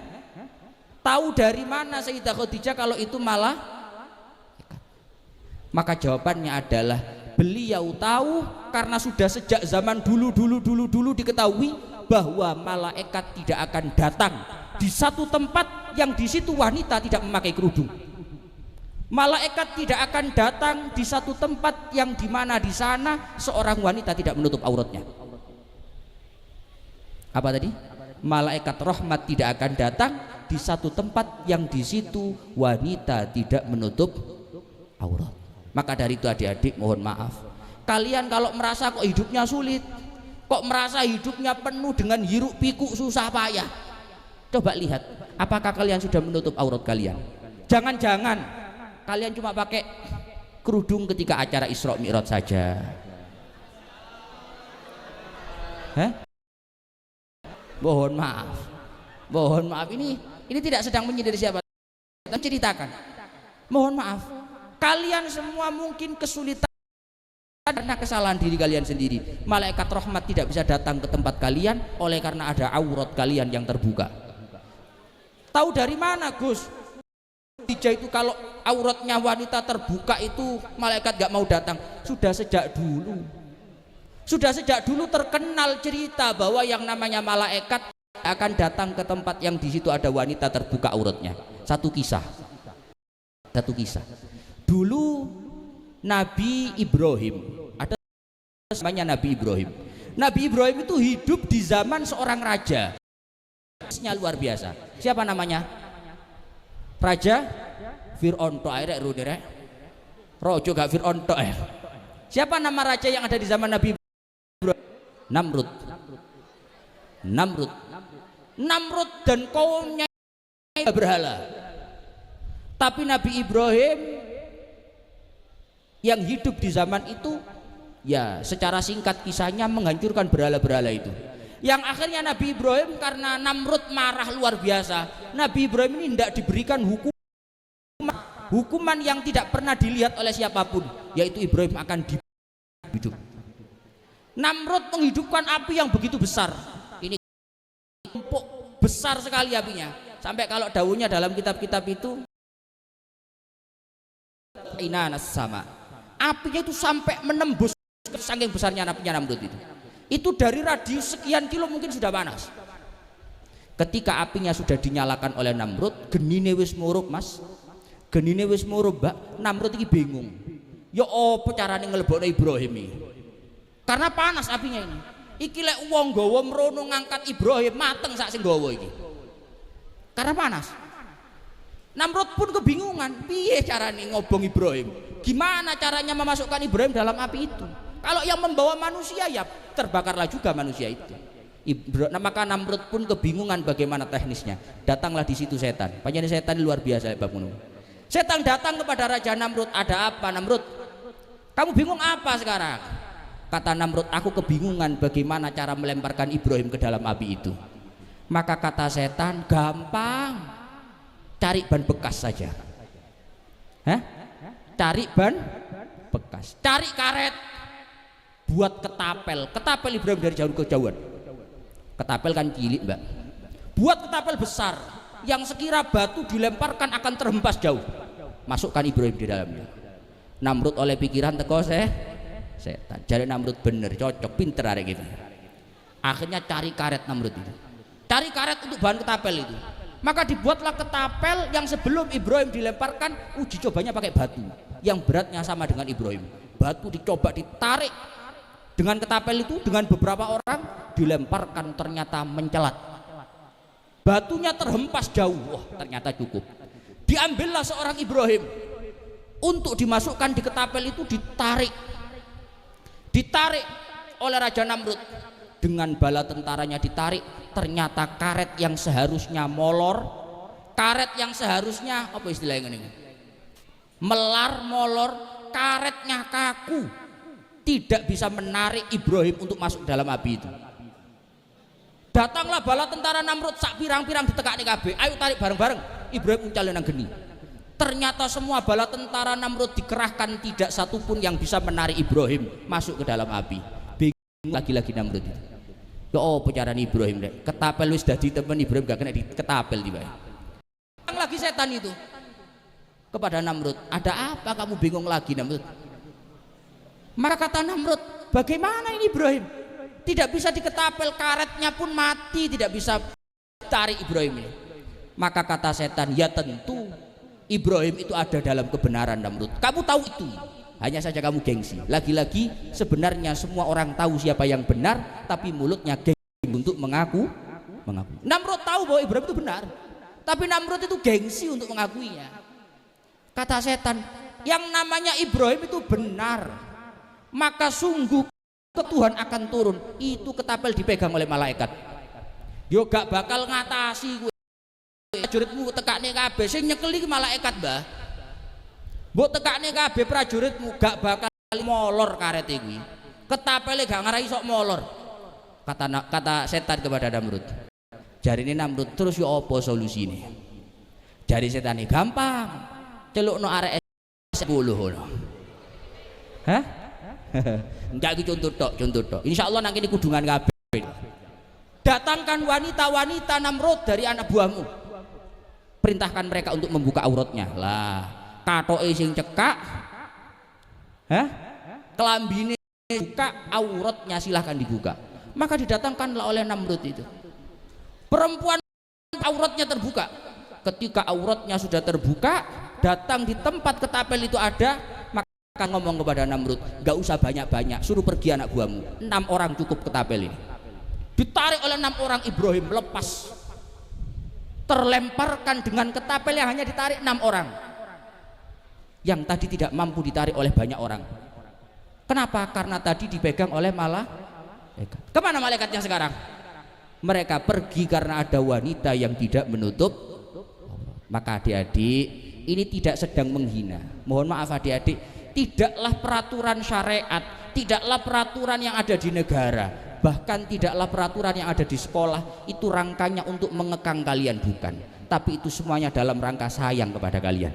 Tahu dari mana Sayyidah Khadijah kalau itu malaikat? Maka jawabannya adalah beliau tahu karena sudah sejak zaman dulu diketahui bahwa malaikat tidak akan datang di satu tempat yang di situ wanita tidak memakai kerudung. Malaikat tidak akan datang di satu tempat yang dimana di sana seorang wanita tidak menutup auratnya. Apa tadi? Malaikat rahmat tidak akan datang di satu tempat yang di situ wanita tidak menutup aurat. Maka dari itu adik-adik mohon maaf, kalian kalau merasa kok hidupnya sulit, kok merasa hidupnya penuh dengan hiruk pikuk susah payah, coba lihat apakah kalian sudah menutup aurat kalian. Jangan-jangan kalian cuma pakai kerudung ketika acara Isra Mi'raj saja. Hah? Mohon maaf, ini tidak sedang menyindir siapa, menceritakan. Mohon maaf, kalian semua mungkin kesulitan karena kesalahan diri kalian sendiri. Malaikat rahmat tidak bisa datang ke tempat kalian oleh karena ada aurat kalian yang terbuka. Tahu dari mana Gus? Khadijah itu kalau auratnya wanita terbuka itu malaikat gak mau datang. Sudah sejak dulu terkenal cerita bahwa yang namanya malaikat akan datang ke tempat yang di situ ada wanita terbuka auratnya. Satu kisah. Dulu Nabi Ibrahim, ada namanya Nabi Ibrahim. Nabi Ibrahim itu hidup di zaman seorang raja. Luar biasa. Siapa namanya? Raja Fir'aun tok arek rudere. Rojo gak Fir'aun tok. Siapa nama raja yang ada di zaman Nabi Ibrahim? Namrud dan kaumnya berhala. Tapi Nabi Ibrahim yang hidup di zaman itu ya secara singkat kisahnya menghancurkan berhala-berhala itu, yang akhirnya Nabi Ibrahim karena Namrud marah luar biasa, Nabi Ibrahim ini tidak diberikan hukuman yang tidak pernah dilihat oleh siapapun, yaitu Ibrahim akan hidup. Namrud menghidupkan api yang begitu besar, ini empuk besar sekali apinya, sampai kalau daunnya dalam kitab-kitab itu inanas sama, apinya itu sampai menembus, saking besarnya apinya Namrud itu dari radius sekian kilo mungkin sudah panas. Ketika apinya sudah dinyalakan oleh Namrud, genine wis murup mas, genine wis murup mbak. Namrud ini bingung, ya apa carane ngelebokno Ibrahim ini, karena panas apinya ini. Iki lek wong gawa mrono ngangkat Ibrahim mateng sak sing gawa iki, karena panas. Namrud pun kebingungan, piye carane ngobong Ibrahim, gimana caranya memasukkan Ibrahim dalam api itu. Kalau yang membawa manusia ya terbakarlah juga manusia itu. Maka Namrud pun kebingungan bagaimana teknisnya. Datanglah di situ setan. Panjang setan luar biasa Pak Munu. Setan datang kepada Raja Namrud, ada apa Namrud? Kamu bingung apa sekarang? Kata Namrud, aku kebingungan bagaimana cara melemparkan Ibrahim ke dalam api itu. Maka kata setan, gampang, cari ban bekas saja. Hah? Cari ban bekas, cari karet, buat ketapel Ibrahim dari jauh ke jauhan. Ketapel kan cilik mbak, buat ketapel besar yang sekira batu dilemparkan akan terhempas jauh, masukkan Ibrahim di dalamnya. Namrud oleh pikiran teko setan, jadi Namrud bener, cocok, pinter arek gitu. Akhirnya cari karet Namrud itu, cari karet untuk bahan ketapel itu. Maka dibuatlah ketapel yang sebelum Ibrahim dilemparkan, uji cobanya pakai batu yang beratnya sama dengan Ibrahim. Batu dicoba ditarik dengan ketapel itu, dengan beberapa orang dilemparkan, ternyata mencelat, batunya terhempas jauh. Wah ternyata cukup. Diambillah seorang Ibrahim untuk dimasukkan di ketapel itu, ditarik oleh Raja Namrud. Dengan bala tentaranya ditarik, ternyata karet yang seharusnya molor, karet yang seharusnya apa istilahnya ini? melar molor, karetnya kaku, tidak bisa menarik Ibrahim untuk masuk dalam api itu. Datanglah bala tentara Namrud sak pirang-pirang ditekakne kabeh, ayo tarik bareng-bareng. Ibrahim uncal nang geni. Ternyata semua bala tentara Namrud dikerahkan, tidak satupun yang bisa menarik Ibrahim masuk ke dalam api. Bingung lagi-lagi Namrud itu. Ya oh pecaran Ibrahim deh, ketapel wis dadi temen Ibrahim gak kena ketapel tiba. Lagi setan itu kepada Namrud, ada apa kamu bingung lagi Namrud? Maka kata Namrud, bagaimana ini Ibrahim? Tidak bisa diketapel, karetnya pun mati, tidak bisa tarik Ibrahim ini. Maka kata setan, ya tentu Ibrahim itu ada dalam kebenaran Namrud. Kamu tahu itu, hanya saja kamu gengsi. Lagi-lagi sebenarnya semua orang tahu siapa yang benar, tapi mulutnya gengsi untuk mengaku. Namrud tahu bahwa Ibrahim itu benar, tapi Namrud itu gengsi untuk mengakuinya. Kata setan, yang namanya Ibrahim itu benar, maka sungguh Tuhan akan turun. Itu ketapel dipegang oleh malaikat. Yo gak bakal ngatasi gue. Prajuritmu tekakne kabeh sing nyekeli malaikat, Mbah. Mbok tekakne kabeh prajuritmu gak bakal molor karete kuwi. Ketapele gak ngarai sok molor. Kata setan kepada Namrud. Jarine Namrud, terus yo apa solusine? Jari setane, gampang. Celukno arek 10 ngono. Hah? Enggak gitu contoh tok. Insyaallah nang kene kudungan kabeh. Datangkan wanita-wanita Namrud dari anak buahmu. Perintahkan mereka untuk membuka auratnya. Lah, katoke sing cekak. Hah? Kelambine buka, auratnya silahkan dibuka. Maka didatangkanlah oleh Namrud itu. Perempuan auratnya terbuka. Ketika auratnya sudah terbuka, datang di tempat ketapel itu ada, maka ngomong kepada Namrud, gak usah banyak-banyak, suruh pergi anak buahmu. 6 orang cukup ketapel ini. Ditarik oleh 6 orang, Ibrahim lepas, terlemparkan dengan ketapel yang hanya ditarik 6 orang, yang tadi tidak mampu ditarik oleh banyak orang. Kenapa? Karena tadi dipegang oleh malaikat. Kemana malaikatnya sekarang? Mereka pergi karena ada wanita yang tidak menutup. Maka adik-adik, ini tidak sedang menghina, mohon maaf adik-adik, tidaklah peraturan syariat, tidaklah peraturan yang ada di negara, bahkan tidaklah peraturan yang ada di sekolah itu rangkanya untuk mengekang kalian, bukan, tapi itu semuanya dalam rangka sayang kepada kalian.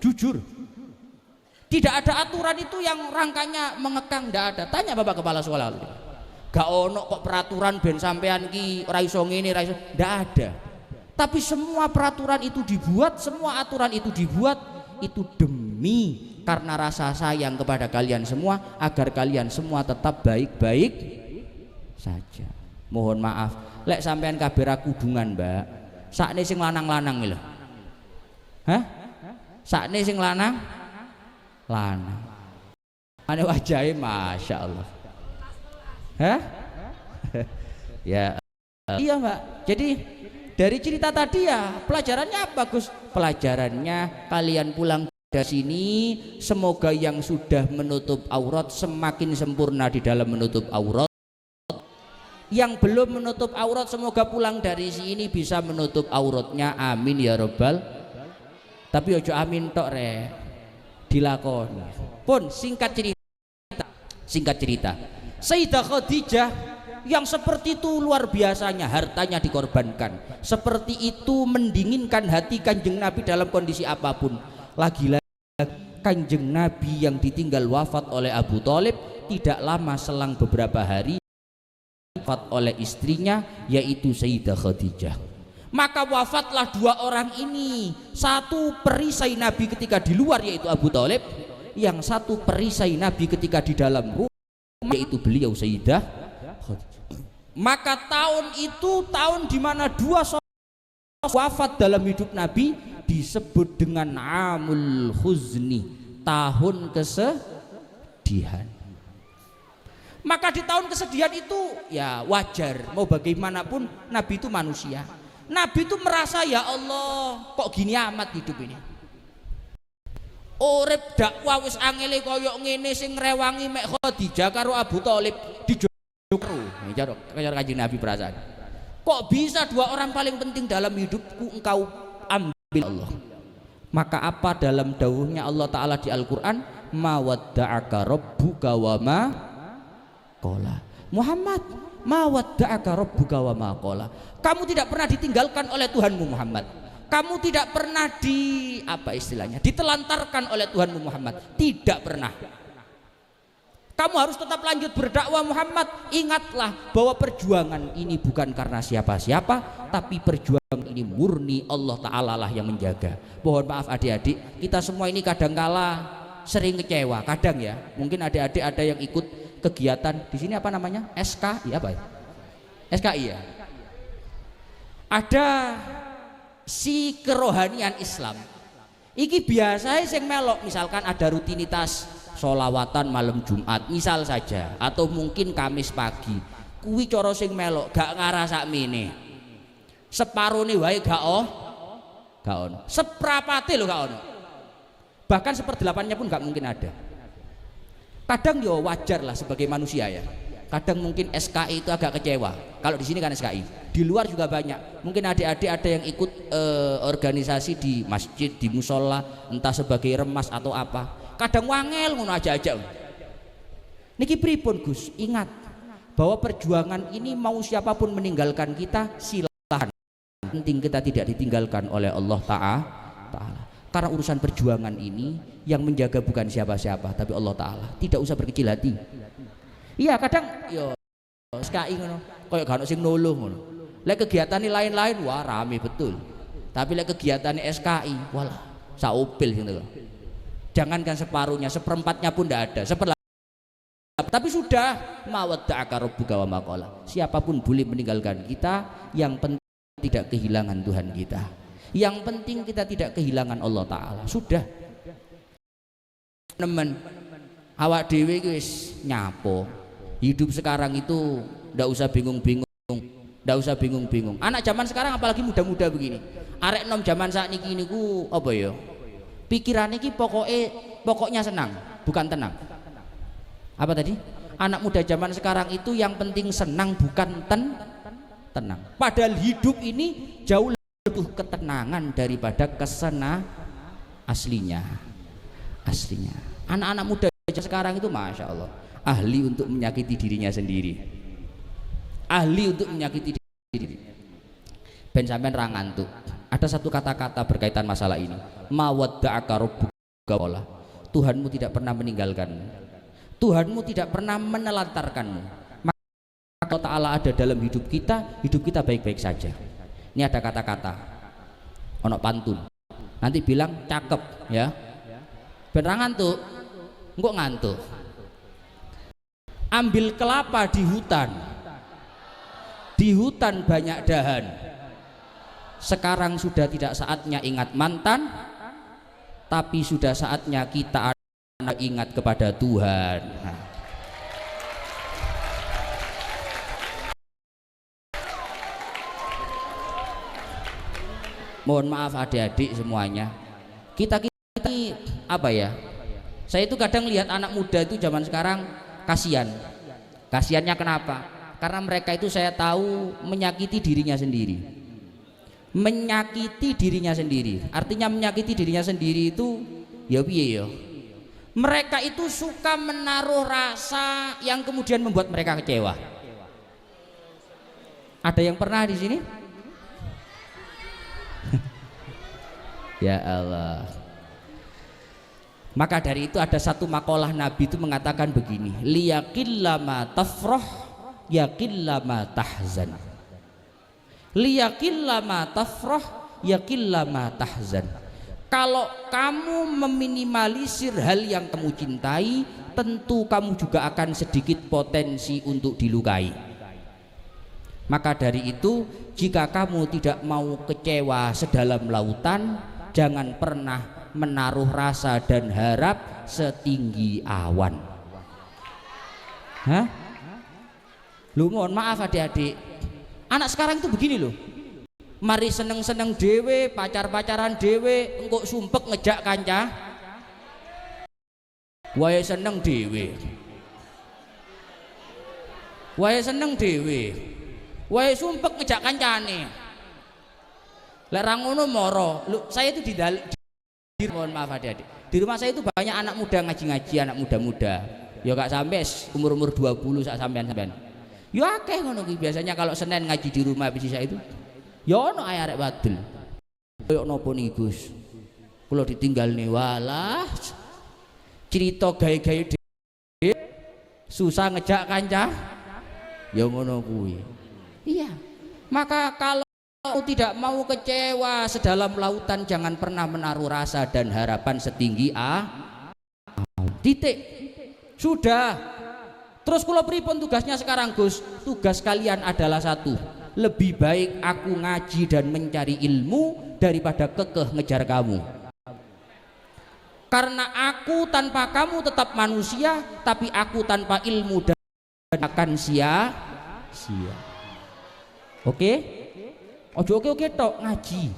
Jujur, tidak ada aturan itu yang rangkanya mengekang, tidak ada. Tanya Bapak Kepala Sekolah, gak ono kok peraturan ben sampean ki ora iso ngene, ora iso, ndak ada. Tapi semua peraturan itu dibuat, semua aturan itu dibuat itu demi karena rasa sayang kepada kalian semua, agar kalian semua tetap baik-baik saja. Mohon maaf, lek sampean kabeh ra kudungan, Mbak. Sakne sing lanang-lanang lho. Hah? Sakne sing lanang? Lanang. Ane wajahe masyaallah. Hah? Ya. Iya, Mbak. Jadi dari cerita tadi ya pelajarannya apa, Gus? Pelajarannya kalian pulang dari sini semoga yang sudah menutup aurat semakin sempurna di dalam menutup aurat. Yang belum menutup aurat semoga pulang dari sini bisa menutup auratnya. Amin ya robbal. Tapi ojo amin tok rek, dilakoni. Pun singkat cerita, Sayyidah Khadijah yang seperti itu luar biasanya, hartanya dikorbankan, seperti itu mendinginkan hati Kanjeng Nabi dalam kondisi apapun. Lagi-lagi Kanjeng Nabi yang ditinggal wafat oleh Abu Thalib, tidak lama selang beberapa hari wafat oleh istrinya yaitu Sayyidah Khadijah. Maka wafatlah 2 orang ini, satu perisai Nabi ketika di luar yaitu Abu Thalib, yang satu perisai Nabi ketika di dalam rumah yaitu beliau Sayyidah. Maka tahun itu tahun di mana 2 sahabat wafat dalam hidup Nabi, disebut dengan Amul Huzni, tahun kesedihan. Maka di tahun kesedihan itu ya wajar, mau bagaimanapun Nabi itu manusia. Nabi itu merasa, ya Allah kok gini amat hidup ini, urip dakwah wis angele koyok ngene, sing rewangi mek Khadijah karo Abu Thalib di Jaro Kanjeng Nabi perasaan. Kok bisa 2 orang paling penting dalam hidupku engkau ambil Allah? Maka apa dalam dawuhnya Allah Ta'ala di Al-Quran, ma wadda'aka rabbuka wa ma qala. Muhammad, ma wadda'aka rabbuka wa ma qala. Kamu tidak pernah ditinggalkan oleh Tuhanmu Muhammad. Kamu tidak pernah ditelantarkan oleh Tuhanmu Muhammad. Tidak pernah. Kamu harus tetap lanjut berdakwah Muhammad. Ingatlah bahwa perjuangan ini bukan karena siapa-siapa, tapi perjuangan ini murni Allah Ta'ala lah yang menjaga. Mohon maaf adik-adik, kita semua ini kadangkala sering kecewa. Kadang ya, mungkin adik-adik ada yang ikut kegiatan di sini apa namanya? SKI apa ya? SKI ya. Ada si kerohanian Islam. Iki biasa sing melok, misalkan ada rutinitas sholawatan malam Jumat misal saja, atau mungkin Kamis pagi. Kuwi cara sing melok gak ngarah sakmene. Separone wae gak ono. Seprapate lho gak ono. Bahkan seperdelapannya pun gak mungkin ada. Kadang ya wajar lah sebagai manusia ya. Kadang mungkin SKI itu agak kecewa. Kalau di sini kan SKI, di luar juga banyak. Mungkin adik-adik ada yang ikut organisasi di masjid, di musola, entah sebagai remas atau apa. Kadang wangel ngono aja. Niki pripun Gus? Ingat bahwa perjuangan ini mau siapapun meninggalkan kita silahkan. Penting kita tidak ditinggalkan oleh Allah Ta'ala. Karena urusan perjuangan ini yang menjaga bukan siapa-siapa tapi Allah Ta'ala. Tidak usah berkecil hati. Iya kadang yo SKI ngono koyo gak ono sing nuluh ngono. Lek kegiatane lain-lain wah rame betul. Tapi lek kegiatane SKI walah saupil gitu. Jangankan separuhnya, seperempatnya pun tidak ada. Tapi sudah mawadda'aka rabbuka wa ma qala. Siapapun boleh meninggalkan kita, yang penting tidak kehilangan Tuhan kita. Yang penting kita tidak kehilangan Allah Ta'ala. Sudah. Teman, awak dhewe wis nyapo. Hidup sekarang itu ndak usah bingung-bingung. Ndak usah bingung-bingung. Anak zaman sekarang apalagi muda-muda begini. Arek nom zaman sakniki niku apa ya? Pikirannya ki pokoknya senang, bukan tenang. Apa tadi? Anak muda zaman sekarang itu yang penting senang bukan tenang. Padahal hidup ini jauh lebih ketenangan daripada kesenangan aslinya. Anak-anak muda sekarang itu masya Allah ahli untuk menyakiti dirinya sendiri. Ben sampean ra ngantuk. Ada satu kata-kata berkaitan masalah ini. Mawadda'aka rabbuka wa qala. Tuhanmu tidak pernah meninggalkanmu. Tuhanmu tidak pernah menelantarkanmu. Maka Allah Ta'ala ada dalam hidup kita baik-baik saja. Ini ada kata-kata ono pantun. Nanti bilang cakep ya. Ben ra ngantuk. Engko ngantuk. Ambil kelapa di hutan. Di hutan banyak dahan. Sekarang sudah tidak saatnya ingat mantan, tapi sudah saatnya kita ingat kepada Tuhan. Mohon maaf adik-adik semuanya. Kita apa ya? Saya itu kadang lihat anak muda itu zaman sekarang kasihan. Kasihannya kenapa? Karena mereka itu saya tahu menyakiti dirinya sendiri. Artinya menyakiti dirinya sendiri itu ya piye ya, mereka itu suka menaruh rasa yang kemudian membuat mereka kecewa. Ada yang pernah di sini? Ya Allah. Maka dari itu ada satu makalah Nabi itu mengatakan begini, liyaqillama tafrah yaqillama tahzan. Liyaqillama tafrah yaqillama tahzan. Kalau kamu meminimalisir hal yang kamu cintai, tentu kamu juga akan sedikit potensi untuk dilukai. Maka dari itu, jika kamu tidak mau kecewa sedalam lautan, jangan pernah menaruh rasa dan harap setinggi awan. Hah? Lu mohon maaf adik-adik. Anak sekarang itu begini loh. Mari seneng-seneng dewe, pacar-pacaran dewe, engkok sumpek ngejak kanca. Wae seneng dewe. Wae sumpek ngejak kancane. Lek ra ngono moro. Lho, saya itu di mohon maaf adik-adik, di rumah saya itu banyak anak muda ngaji-ngaji, anak muda-muda ya gak sampai umur 20 sak sampean-sampean ya akeh ngono kuwi. Biasanya kalau Senin ngaji di rumah bisi saya itu ya ono ae arek wadul koyo napa niki Gus kula ditinggal nih, walah cerita gawe-gawe susah ngejak kanca ya ngono kuwi. Iya, maka kalau tidak mau kecewa sedalam lautan, jangan pernah menaruh rasa dan harapan setinggi titik. Sudah. Terus kula pripun tugasnya sekarang Gus? Tugas kalian adalah satu, lebih baik aku ngaji dan mencari ilmu daripada kekeh ngejar kamu. Karena aku tanpa kamu tetap manusia, tapi aku tanpa ilmu dan akan sia-sia. Oke? Ojo oke tok ngaji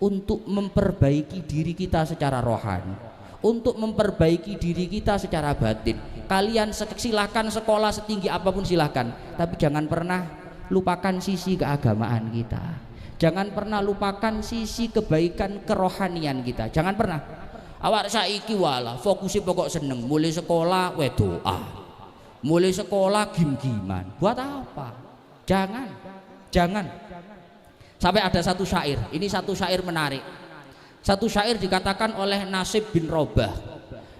untuk memperbaiki diri kita secara rohani, untuk memperbaiki diri kita secara batin. Kalian silahkan sekolah setinggi apapun silahkan, tapi jangan pernah lupakan sisi keagamaan kita, jangan pernah lupakan sisi kebaikan kerohanian kita. Jangan pernah. Awak saiki walah fokusnya pokok seneng, mulai sekolah doa, mulai sekolah gim-giman. Buat apa? Jangan. Sampai ada satu syair, ini satu syair menarik. Satu syair dikatakan oleh Nasib bin Robah.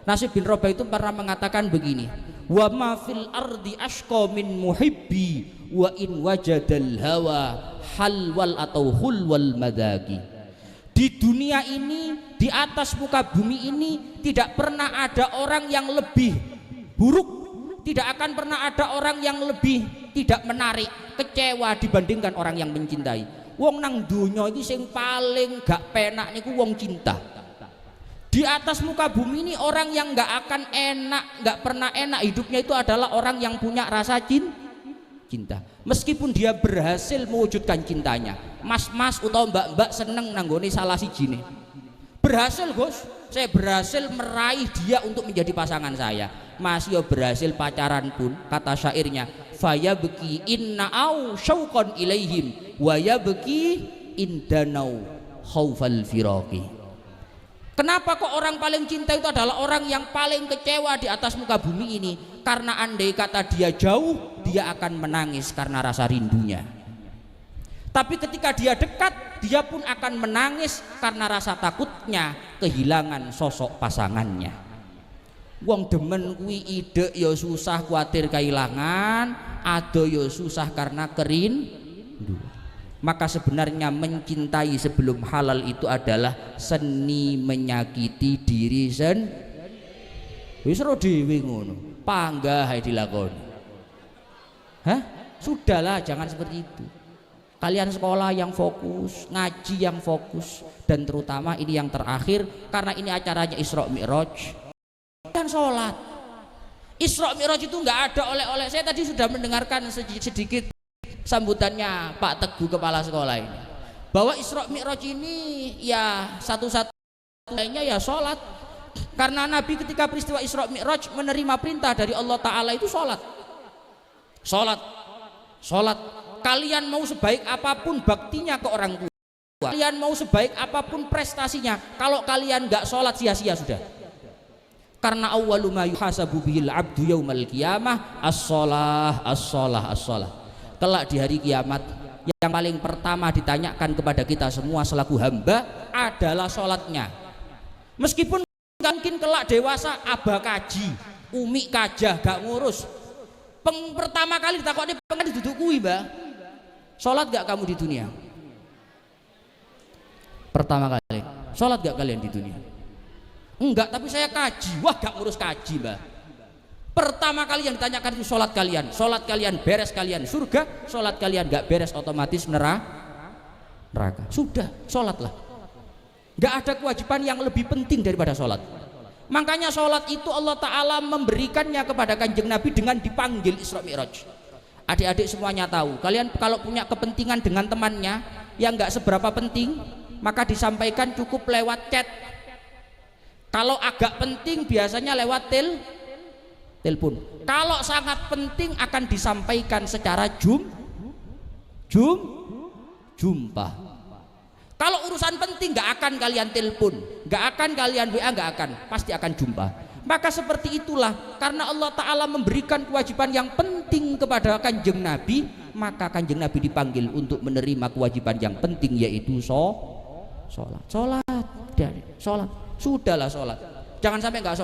Nasib bin Robah itu pernah mengatakan begini, wa ma fil ardi ashqa min muhibbi wa in wajadal hawa halwal atau hulwal madagi. Di dunia ini, di atas muka bumi ini tidak pernah ada orang yang lebih buruk, tidak akan pernah ada orang yang lebih tidak menarik, kecewa dibandingkan orang yang mencintai. Wong nang dunya iki sing paling gak penak niku wong cinta. Di atas muka bumi ini orang yang gak akan enak, gak pernah enak hidupnya itu adalah orang yang punya rasa cinta. Meskipun dia berhasil mewujudkan cintanya, mas-mas atau mbak-mbak seneng nanggone salah sijine. Berhasil Gus, saya berhasil meraih dia untuk menjadi pasangan saya. Mas yo berhasil pacaran pun, kata syairnya, fayabki inna au syauqan ilaihim wa yabki indanau khaufal firaqi. Kenapa kok orang paling cinta itu adalah orang yang paling kecewa di atas muka bumi ini? Karena andai kata dia jauh, dia akan menangis karena rasa rindunya. Tapi ketika dia dekat, dia pun akan menangis karena rasa takutnya kehilangan sosok pasangannya. Wong demen kuwi ide ya susah kuatir kehilangan, ado ya susah karena kerindu. Maka sebenarnya mencintai sebelum halal itu adalah seni menyakiti diri sendiri. Wis ro dhewe ngono, panggah ae dilakoni. Hah? Sudahlah, jangan seperti itu. Kalian sekolah yang fokus, ngaji yang fokus, dan terutama ini yang terakhir karena ini acaranya Isra Mi'raj. Dan sholat Isra Mi'raj itu nggak ada oleh-oleh. Saya tadi sudah mendengarkan sedikit sambutannya Pak Teguh kepala sekolah ini, bahwa Isra Mi'raj ini ya satu-satunya ya sholat. Karena Nabi ketika peristiwa Isra Mi'raj menerima perintah dari Allah Ta'ala itu sholat. Kalian mau sebaik apapun baktinya ke orang tua, kalian mau sebaik apapun prestasinya, kalau kalian nggak sholat sia-sia sudah. Karena awwalu ma yuhasabu bihil abdu yaumal qiyamah as-shalah. Kelak di hari kiamat yang paling pertama ditanyakan kepada kita semua selaku hamba adalah sholatnya. Meskipun mungkin kelak dewasa abah kaji, umi kajah gak ngurus, pertama kali ditakoni pengen duduk kuwi, Mbah. Sholat gak kamu di dunia? Pertama kali, sholat gak kalian di dunia? Enggak, tapi saya kaji. Wah, gak ngurus kaji, Mbah. Pertama kali yang ditanyakan itu sholat kalian beres kalian surga, sholat kalian gak beres otomatis neraka. Sudah, sholatlah. Gak ada kewajiban yang lebih penting daripada sholat. Makanya sholat itu Allah Ta'ala memberikannya kepada Kanjeng Nabi dengan dipanggil Isra Mi'raj. Adik-adik semuanya tahu, kalian kalau punya kepentingan dengan temannya yang gak seberapa penting, maka disampaikan cukup lewat chat. Kalau agak penting biasanya lewat telepon. Kalau sangat penting akan disampaikan secara jumpa. Kalau urusan penting gak akan kalian telepon, nggak akan kalian WA, nggak akan, pasti akan jumpa. Maka seperti itulah, karena Allah Ta'ala memberikan kewajiban yang penting kepada Kanjeng Nabi, maka Kanjeng Nabi dipanggil untuk menerima kewajiban yang penting, yaitu sholat. Sudahlah sholat, jangan sampai nggak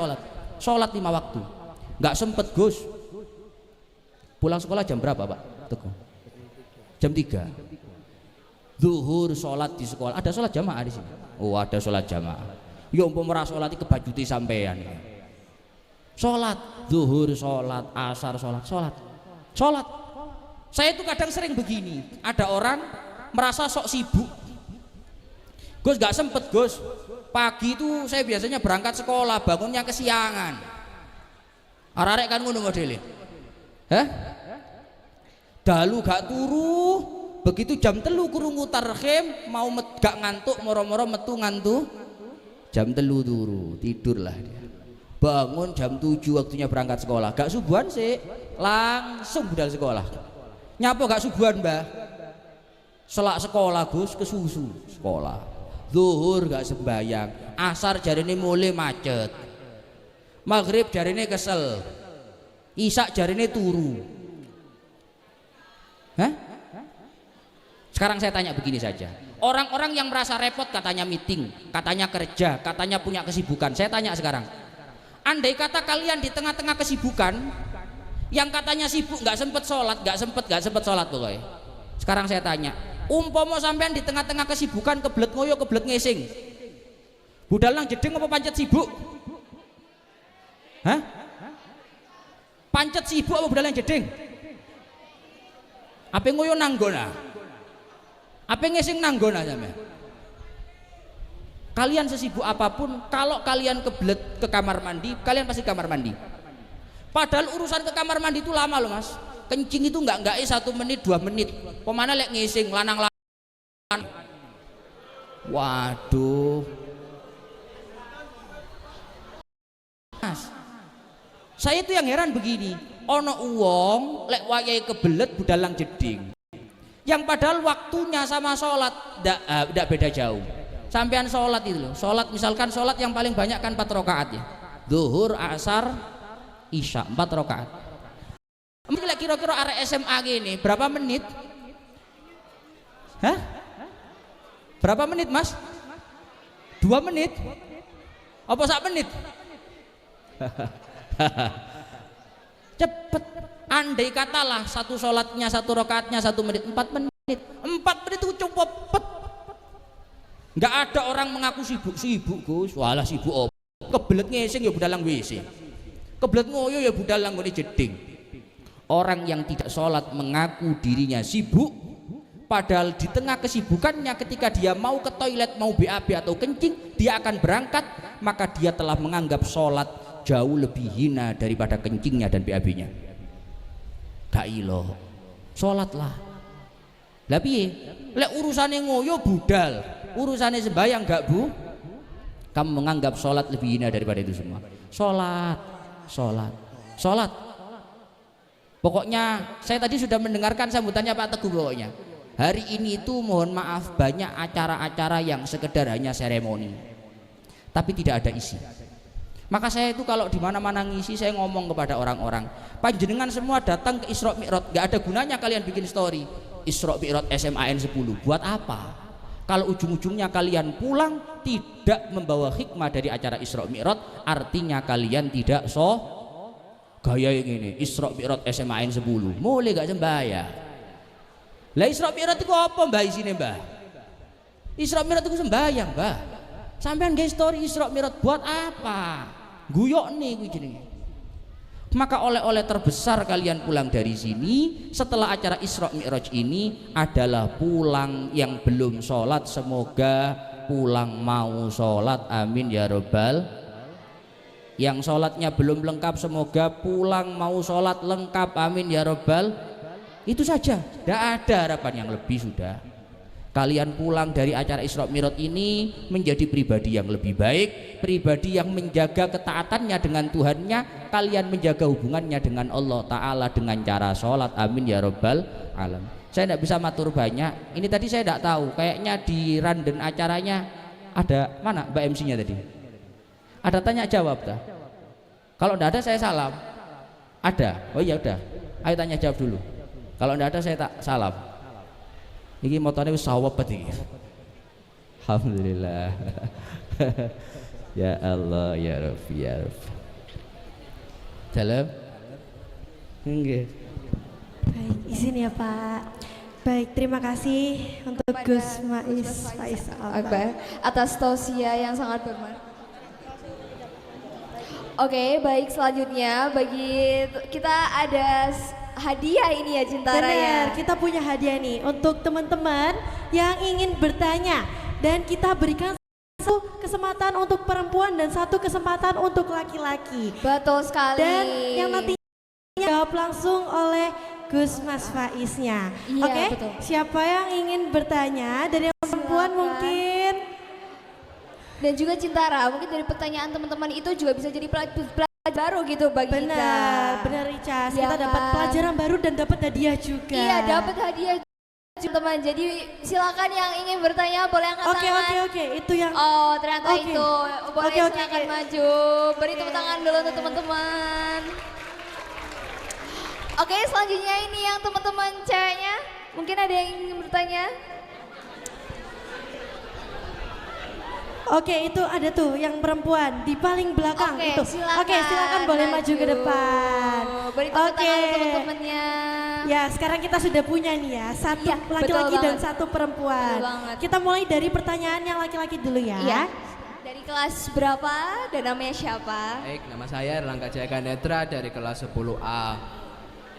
sholat 5 waktu. Nggak sempet Gus, pulang sekolah jam berapa Pak Teguh? Jam 3. Zuhur sholat di sekolah, ada sholat jamaah di sini? Oh ada sholat jamaah. Ya umpama sholat itu kebajuti sampean. Sholat zuhur, sholat asar, sholat. Saya itu kadang sering begini, ada orang merasa sok sibuk. Gus gak sempet Gus, pagi itu saya biasanya berangkat sekolah, bangunnya kesiangan. Arek kan ngono modele. Dalu gak turu, begitu jam 3 kurungu tarhim, mau gak ngantuk, moro-moro metu ngantuk, jam 3 turu, tidurlah dia. Bangun jam 7 waktunya berangkat sekolah, gak subuhan sih, langsung budal sekolah. Nyapa gak subuhan mbah? Selak sekolah Gus, ke susu sekolah. Zuhur gak sembayang, asar jarine mulai macet, maghrib jarine kesel, isak jarine turu. Sekarang saya tanya begini saja, orang-orang yang merasa repot, katanya meeting, katanya kerja, katanya punya kesibukan, saya tanya sekarang, andai kata kalian di tengah-tengah kesibukan, yang katanya sibuk nggak sempet sholat, nggak sempet sholat pokoknya. Sekarang saya tanya, umpomo sampean di tengah-tengah kesibukan kebelet ngoyo kebelet ngesing, budal nang jeding apa pancet sibuk? Pancet sibuk apa budal nang jeding? Apa ngoyo nanggona? Apa ngesing nanggona sampean? Kalian sesibuk apapun, kalau kalian kebelet ke kamar mandi, kalian pasti kamar mandi. Padahal urusan ke kamar mandi itu lama loh mas. Kencing itu nggak 1 menit 2 menit. Pemana lek ngising lanang. Waduh. Mas, saya itu yang heran begini. Ono uang lek wayai kebelet budalang jeding. Yang padahal waktunya sama sholat tidak beda jauh. Sampean sholat itu loh. Sholat misalkan sholat yang paling banyak kan 4 rakaat ya. Zuhur, asar, isya 4 rakaat. Kira-kira area SMA gini berapa menit? Berapa menit mas? 2 menit? Apa 1 menit? Cepet. Andai katalah satu sholatnya 1 rakaatnya 1 menit, 4 menit. 4 menit itu cukup. Nggak ada orang mengaku sibuk Gus. Walah sibuk apa? Kebelet ngesing ya budalang WC. Kebelet ngoyo ya budalang ngene jeding. Orang yang tidak sholat mengaku dirinya sibuk, padahal di tengah kesibukannya ketika dia mau ke toilet, mau BAB atau kencing, dia akan berangkat, maka dia telah menganggap sholat jauh lebih hina daripada kencingnya dan BAB-nya. Gak ilo, sholatlah. Lah piye? Lek urusane ngoyo budal, urusane sembahyang gak bu? Kamu menganggap sholat lebih hina daripada itu semua. Sholat. Pokoknya saya tadi sudah mendengarkan sambutannya Pak Teguh. Pokoknya hari ini itu mohon maaf banyak acara-acara yang sekedar hanya seremoni, tapi tidak ada isi. Maka saya itu kalau di mana-mana ngisi, saya ngomong kepada orang-orang, panjenengan semua datang ke Isra Mi'raj, gak ada gunanya kalian bikin story Isra Mi'raj SMAN 10. Buat apa? Kalau ujung-ujungnya kalian pulang tidak membawa hikmah dari acara Isra Mi'raj, artinya kalian tidak gaya yang ini Isra Mi'raj SMAN 10 mulai gak sembahyang. Lah Isra Mi'raj itu apa mbah isine mbah? Isra Mi'raj itu sembahyang mbah. Sampean nggih story Isra Mi'raj buat apa? Guyok nih kuwi jenenge. Maka oleh-oleh terbesar kalian pulang dari sini setelah acara Isra Mi'raj ini adalah pulang yang belum sholat, semoga pulang mau sholat, amin ya robbal. Yang sholatnya belum lengkap, semoga pulang mau sholat lengkap, amin ya robbal. Itu saja, tidak ada harapan yang lebih. Sudah kalian pulang dari acara Isra Mi'raj ini menjadi pribadi yang lebih baik, pribadi yang menjaga ketaatannya dengan Tuhannya, kalian menjaga hubungannya dengan Allah Ta'ala dengan cara sholat, amin ya robbal alam. Saya tidak bisa matur banyak, ini tadi saya tidak tahu, kayaknya di random acaranya Ada mana Mbak MC-nya tadi? Ada tanya jawab dah. Kalau enggak ada saya salam. Ada. Oh iya udah. Ayo tanya jawab dulu. Kalau enggak ada saya tak salam. Iki motornya wis sawep iki. Alhamdulillah. Ya Allah ya Rabbi ya Rabbi. Dalam. Nggih. Baik, izin ya Pak. Baik, terima kasih untuk Gus Faisal Akbar atas tausiah yang sangat bermanfaat. Oke, baik, selanjutnya bagi kita ada hadiah ini ya Cintara. Benar, ya. kita punya hadiah nih untuk teman-teman yang ingin bertanya dan kita berikan satu kesempatan untuk perempuan dan satu kesempatan untuk laki-laki. Betul sekali. Dan yang nantinya jawab langsung oleh Gus Mas Faiznya. Iya, Oke, betul. siapa yang ingin bertanya dari yang perempuan mungkin? Dan juga Cintara, mungkin dari pertanyaan teman-teman itu juga bisa jadi pelajaran baru gitu bagi kita. Benar, benar Ica. Ya Kita dapat kan? pelajaran baru dan dapat hadiah juga. Iya, dapat hadiah teman-teman. Jadi silakan yang ingin bertanya boleh angkat tangan. Oke, itu yang. Oh, ternyata Oke. itu. Boleh Oke, silakan oke. maju. Beri tepuk tangan dulu untuk teman-teman. Oke, selanjutnya ini yang teman-teman ceweknya. Mungkin ada yang ingin bertanya? Oke, itu ada tuh yang perempuan di paling belakang Oke, itu. silakan. Oke, silakan boleh maju ke depan. Beri tepuk Oke. tangan untuk teman-temannya. Ya, sekarang kita sudah punya nih ya, satu Iya, laki-laki betul dan banget. satu perempuan. Betul banget. Kita mulai dari pertanyaan yang laki-laki dulu ya. Iya. Dari kelas berapa dan namanya siapa? Baik, nama saya Erlangga Jaya Netra dari kelas 10A.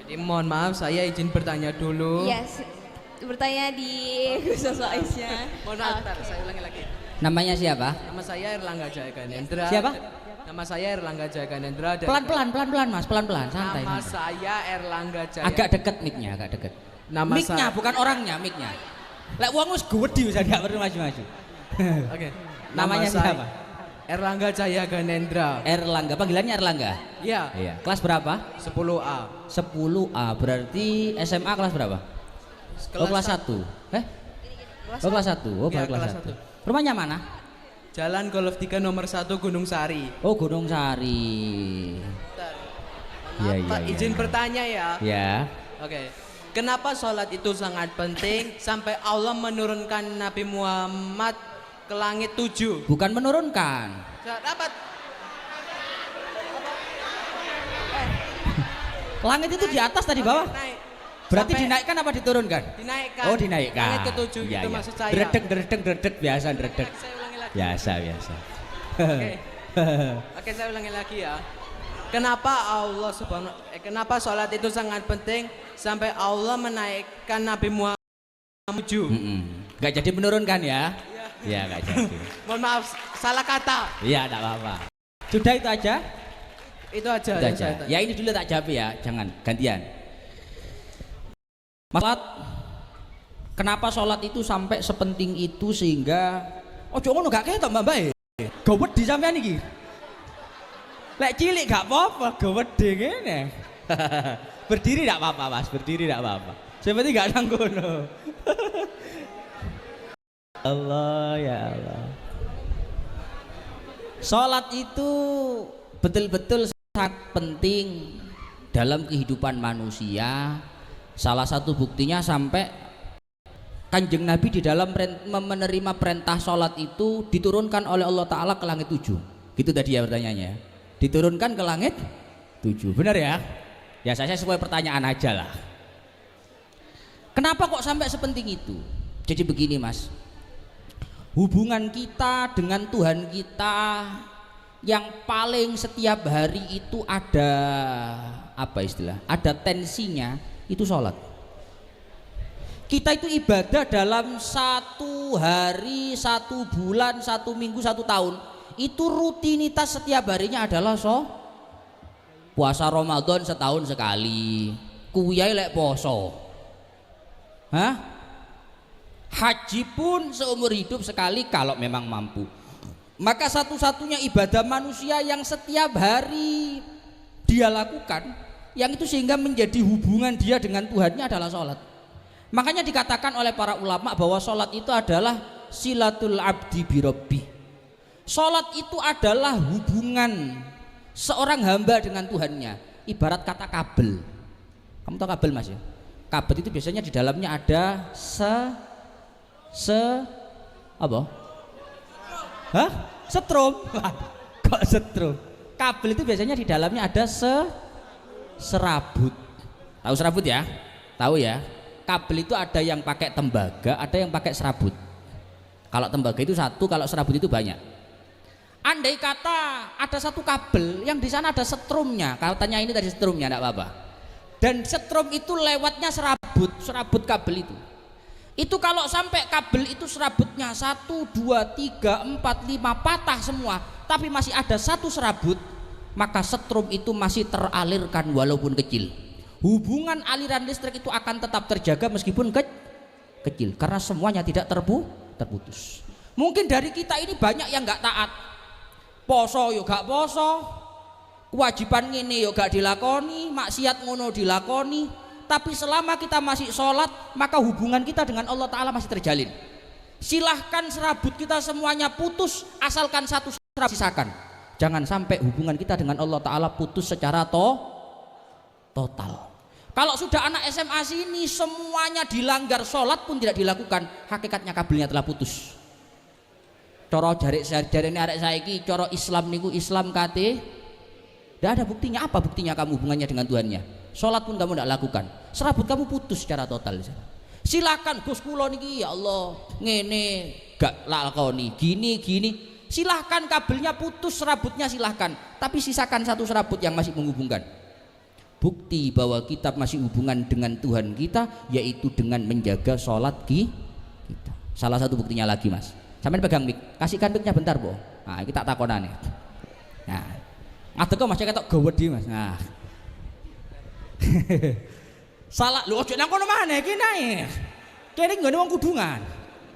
Jadi mohon maaf saya izin bertanya dulu. Yes. Bertanya di khusus Faiznya. Mohon maaf, bentar, saya ulangi lagi. Namanya siapa? Nama saya Erlangga Jaya Nendra. Siapa? Nama saya Erlangga Jaya Nendra. dari- Pelan-pelan Mas, pelan-pelan, santai. Nama santai. saya Erlangga Jaya. Agak deket mic-nya, agak deket. Nama Mic-nya saya- bukan orangnya, mic-nya. Lek wong wis gede wis gak perlu maju-maju. Oke. Namanya Nama saya siapa? Erlangga Jaya Ganendra. Erlangga, panggilannya Erlangga. Iya. Iya. Kelas berapa? 10A. 10A, berarti SMA kelas berapa? Oh, kelas 1. Oh, kelas 1. Oh, Iya, baru kelas kelas 1. satu. Rumahnya mana? Jalan Golf 3 nomor 1 Gunung Sari. Oh, Gunung Sari. Iya, iya, Pak, iya. izin bertanya ya. Ya. Oke. Kenapa sholat itu sangat penting sampai Allah menurunkan Nabi Muhammad ke langit 7? Bukan menurunkan. Dapat. Langit itu di atas tadi bawah. Naik. Berarti Sampai dinaikkan apa diturunkan? dinaikkan. Oh, dinaikkan. Langit ke-7 Iya, itu iya. maksud saya. Dredeg biasa dredeg. Saya ulangi lagi. Biasa, biasa. Oke. Oke, saya ulangi lagi ya. Kenapa sholat itu sangat penting sampai Allah menaikkan Nabi Muhammad 7? Gak jadi menurunkan ya? Iya, gak jadi. Mohon maaf, salah kata. Iya, enggak apa-apa. Sudah itu aja? Itu aja. Itu yang aja. saya tanya. Ya ini dulu tak jawab ya, jangan gantian. Sholat, kenapa sholat itu sampai sepenting itu sehingga ojo ngono gak ketok Mbak Mbak. Gawet di sampean iki. Lek cilik gak apa-apa, gawede ngene. Berdiri gak apa-apa, Mas. Berdiri gak apa-apa. Seperti gak nang kono. Allah ya Allah. Salat itu betul-betul sangat penting dalam kehidupan manusia. Salah satu buktinya sampai Kanjeng Nabi di dalam menerima perintah salat itu diturunkan oleh Allah Ta'ala ke langit 7. Gitu tadi ya pertanyaannya. Diturunkan ke langit 7. Benar ya? Ya saya sesuai pertanyaan aja lah. Kenapa kok sampai sepenting itu? Jadi begini Mas, hubungan kita dengan Tuhan kita yang paling setiap hari itu ada apa istilah? Ada tensinya, itu sholat. Kita itu ibadah dalam 1 hari, 1 bulan, 1 minggu, 1 tahun. Itu rutinitas setiap harinya adalah puasa Ramadan setahun sekali, kuyai lek poso. Hah? Haji pun seumur hidup sekali kalau memang mampu. Maka satu-satunya ibadah manusia yang setiap hari dia lakukan, yang itu sehingga menjadi hubungan dia dengan Tuhannya adalah sholat. Makanya dikatakan oleh para ulama bahwa sholat itu adalah silatul abdi birabbi. Salat itu adalah hubungan seorang hamba dengan Tuhannya, ibarat kata kabel. Kamu tahu kabel Mas ya? Kabel itu biasanya di dalamnya ada apa? Hah? Setrum. Kok setrum? Kabel itu biasanya di dalamnya ada serabut. Tahu serabut ya? Tahu ya? Kabel itu ada yang pakai tembaga, ada yang pakai serabut. Kalau tembaga itu satu, kalau serabut itu banyak. Andai kata ada satu kabel yang di sana ada setrumnya, katanya ini tadi setrumnya, enggak apa-apa. Dan setrum itu lewatnya serabut kabel itu. Itu kalau sampai kabel itu serabutnya 1, 2, 3, 4, 5 patah semua, tapi masih ada satu serabut, maka setrum itu masih teralirkan walaupun kecil. Hubungan aliran listrik itu akan tetap terjaga meskipun kecil, karena semuanya tidak terputus. Mungkin dari kita ini banyak yang nggak taat, poso yo gak poso, kewajiban ngene yo gak dilakoni, maksiat ngono dilakoni, tapi selama kita masih sholat maka hubungan kita dengan Allah Ta'ala masih terjalin. Silahkan serabut kita semuanya putus, asalkan satu serabut sisakan. Jangan sampai hubungan kita dengan Allah Ta'ala putus secara total. Kalau sudah anak SMA sini semuanya dilanggar, sholat pun tidak dilakukan, hakikatnya kabelnya telah putus. Coro jarik ini arek saiki, coro Islam niku Islam kate, tidak ada buktinya. Apa buktinya kamu hubungannya dengan Tuhannya? Sholat pun kamu tidak lakukan, serabut kamu putus secara total. Silakan Gus kulo niki ya Allah ngene gak lakoni gini, silahkan kabelnya putus, serabutnya silahkan, tapi sisakan satu serabut yang masih menghubungkan. Bukti bahwa kita masih hubungan dengan Tuhan kita yaitu dengan menjaga sholat kita. Salah satu buktinya lagi Mas, sampai pegang mic, kasihkan micnya bentar boh. Nah kita takonane. Nah ngadeg kok Mas ketok gawedi Mas. Nah salah lu ojo nang kono maneh iki nae. Kene nggone wong kudungan.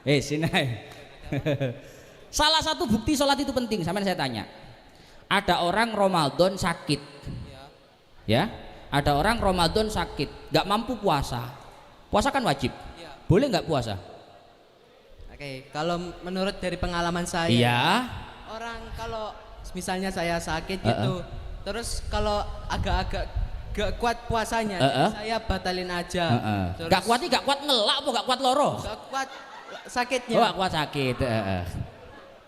Sini ae. Salah satu bukti sholat itu penting, sampai saya tanya. Ada orang Ramadan sakit. Ya, ada orang Ramadan sakit, nggak mampu puasa. Puasa kan wajib. Boleh nggak puasa? Oke, kalau menurut dari pengalaman saya, orang kalau misalnya saya sakit gitu, terus kalau agak-agak gak kuat puasanya, saya batalin aja. Terus, gak kuat ngelak apa gak kuat loro? Gak kuat sakitnya. Oh, gak kuat sakit.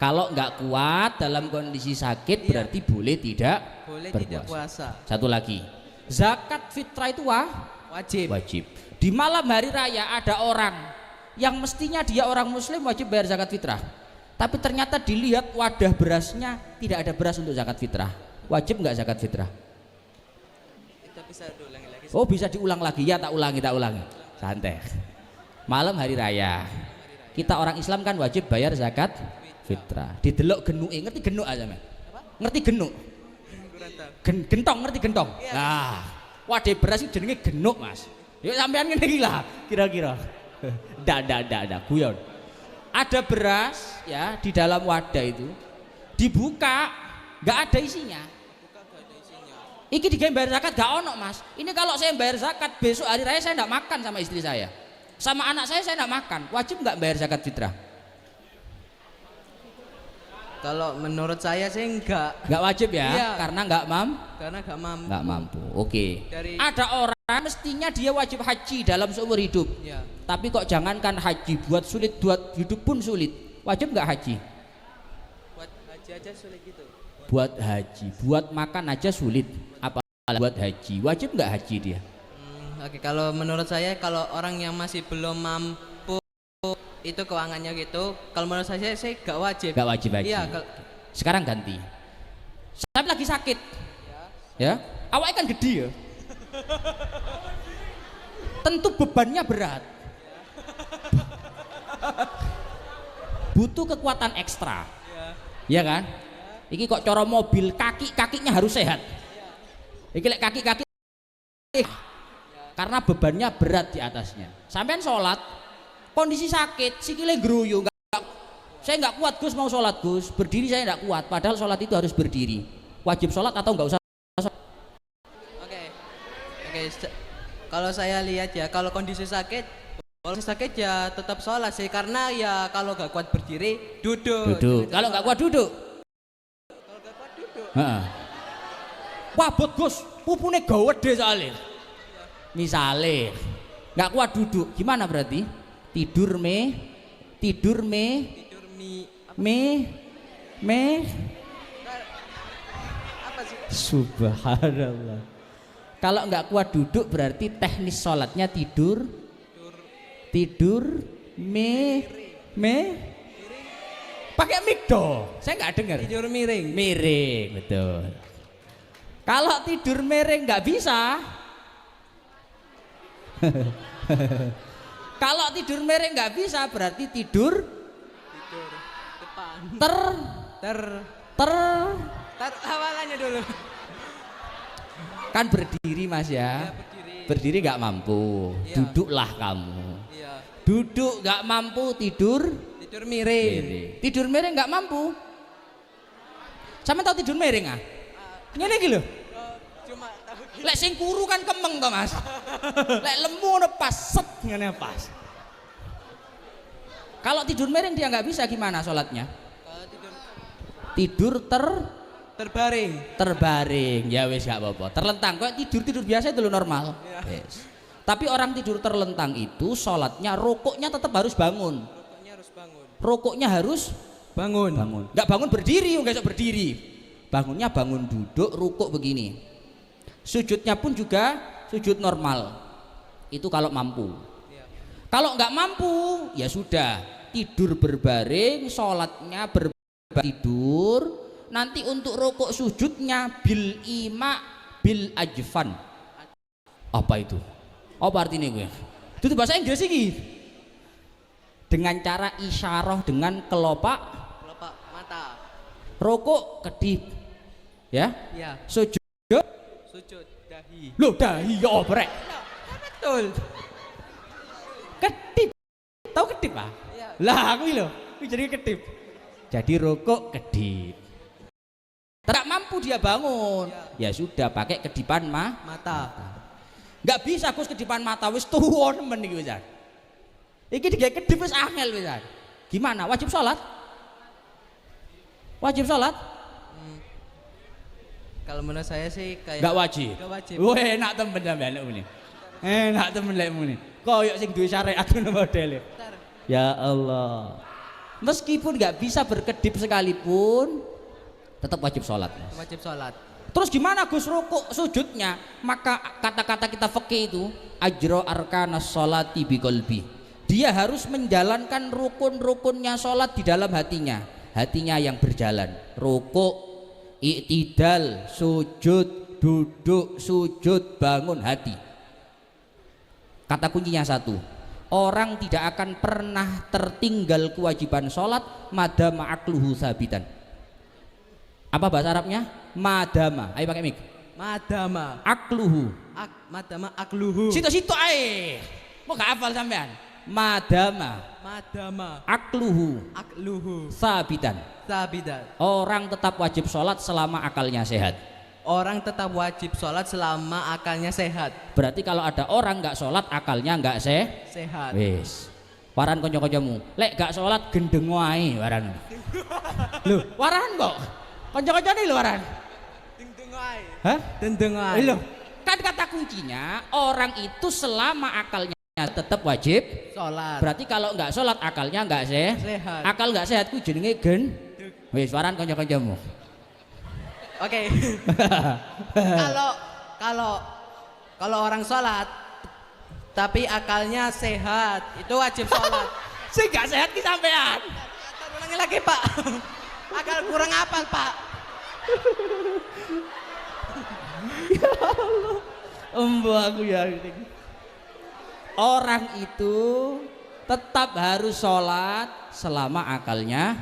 Kalau nggak kuat dalam kondisi sakit berarti boleh tidak tidak puasa. Satu lagi, zakat fitrah itu wajib. Di malam hari raya ada orang yang mestinya dia orang muslim wajib bayar zakat fitrah, tapi ternyata dilihat wadah berasnya tidak ada beras untuk zakat fitrah. Wajib nggak zakat fitrah? Itu bisa diulangi lagi. Oh bisa diulang lagi ya, tak ulangi. Santai. Malam hari raya kita orang Islam kan wajib bayar zakat fitrah. Didelok genuke, ngerti genuk aja men? Ngerti genuk? Gentong, ngerti gentong? Nah, wadah beras itu jenenge genuk Mas. Yuk sampean ngene iki lah kira-kira. Ndak guyon. Ada beras ya di dalam wadah itu, dibuka nggak ada isinya. Iki digawe bayar zakat gak ono Mas. Ini kalau saya bayar zakat besok hari raya saya ndak makan sama istri saya, sama anak saya ndak makan. Wajib nggak bayar zakat fitrah? Kalau menurut saya sih enggak wajib ya, iya. Karena nggak mampu. Nggak mampu. Oke. Ada orang mestinya dia wajib haji dalam seumur hidup. Ya. Tapi kok jangankan haji, buat hidup pun sulit. Wajib nggak haji? Buat haji aja sulit gitu. Buat haji, buat makan aja sulit. Apalagi buat haji. Wajib nggak haji dia? Oke, kalau menurut saya kalau orang yang masih belum mampu itu keuangannya gitu, kalau menurut saya gak wajib. Gak wajib haji. Iya, sekarang ganti. Saya lagi sakit. Ya. Awalnya kan gede ya. Tentu bebannya berat. Butuh kekuatan ekstra. Ya kan? Iki kok coro mobil kakinya harus sehat. Iki lek kaki karena bebannya berat di atasnya. Sampean sholat kondisi sakit, sikile gruyu, saya nggak kuat Gus, mau sholat Gus, berdiri saya nggak kuat, padahal sholat itu harus berdiri. Wajib sholat atau nggak usah? Oke. Kalau saya lihat ya, kalau kondisi sakit Kalau sakit ya tetap sholat sih, karena ya kalau gak kuat berdiri duduk. Kalau nggak kuat duduk. Kalau gak kuat duduk. Wah Gus, pupune gawede soalnya. Misale nggak kuat duduk, gimana berarti? Tidur mi. Apa sih? Subhanallah. Kalau nggak kuat duduk berarti teknis sholatnya tidur pakai mic dong. Saya nggak dengar. Tidur miring. Miring, betul. Kalau tidur miring nggak bisa. Kalau tidur miring nggak bisa berarti tidur depan. ter Awalannya dulu. kan berdiri Mas ya. Berdiri nggak mampu. Iya. Duduklah kamu. Iya. Duduk nggak mampu, tidur miring. Tidur miring nggak mampu. Sama tahu tidur miring ah? Ngene iki lho. Cuma tahu gitu. Lek sing kuru kan kemeng to Mas. Lek lemu ngono pas set ngene pas. Kalau tidur miring dia nggak bisa, gimana sholatnya? Kalau Tidur terbaring. Ya wis gak apa-apa. Terlentang kok tidur biasa itu lo normal. Yes. Tapi orang tidur terlentang itu sholatnya rukuknya tetap harus bangun. Rukuknya harus bangun. Nggak bangun berdiri, nggak bisa berdiri. Bangunnya bangun duduk, rukuk begini. Sujudnya pun juga sujud normal. Itu kalau mampu. Kalau nggak mampu, ya sudah tidur berbaring, sholatnya tidur. Nanti untuk rukuk sujudnya bil ajfan. Apa itu? Apa artinya gue? Itu bahasa Inggris ini. Dengan cara isyarah dengan kelopak mata. Rukuk kedip. Ya? Iya. Sujud dahi. Loh dahi ya oprek. Betul. Kedip. Tahu kedip ah? Iya. Lah aku lho, iki jadi kedip. Jadi rukuk kedip. Tidak mampu dia bangun. Ya sudah pakai kedipan mata. Nggak bisa Gus kedipan mata wis tuwa nemen iki wis. Iki digawe kedip wis angel wis. Gimana? Wajib sholat? Kalau menurut saya sih kayak nggak wajib. Wah enak temen sampean ini. Enak temen lekmu ini. Koyok sing duwe syariat ngono modele. Ya Allah. Meskipun nggak bisa berkedip sekalipun tetap wajib sholat. Terus gimana Gus rukuk sujudnya? Maka kata-kata kita fikih itu ajro arkanas sholati biqalbi. Dia harus menjalankan rukun-rukunnya sholat di dalam hatinya. Hatinya yang berjalan. Rukuk, i'tidal, sujud, duduk, sujud, bangun, hati. Kata kuncinya satu. Orang tidak akan pernah tertinggal kewajiban sholat madama akluhu sabitan. Apa bahasa Arabnya? Madama. Ayo pakai mic. Madama. Akluhu. Madama akluhu. Situ-situ ae. Mau gak hafal sampean? Madama. Akluhu. Sabitan. Orang tetap wajib sholat selama akalnya sehat. Berarti kalau ada orang nggak sholat akalnya nggak sehat. Wis. Waran konco-koncomu. Lek gak sholat gendeng wae waran. Loh, waran kok. Konco-koncone lho waran. Dendeng wae. Loh, kan kata kuncinya orang itu selama akalnya tetap wajib sholat. Berarti kalau nggak sholat akalnya nggak sehat. Akal nggak sehat ku jenenge wis waran konco-koncomu. Oke. Kalau orang sholat tapi akalnya sehat, itu wajib sholat. Sing gak sehat ki sampean. Ulangi lagi Pak. Akal kurang apal Pak. Ya Allah. Aku ya. Orang itu tetap harus sholat selama akalnya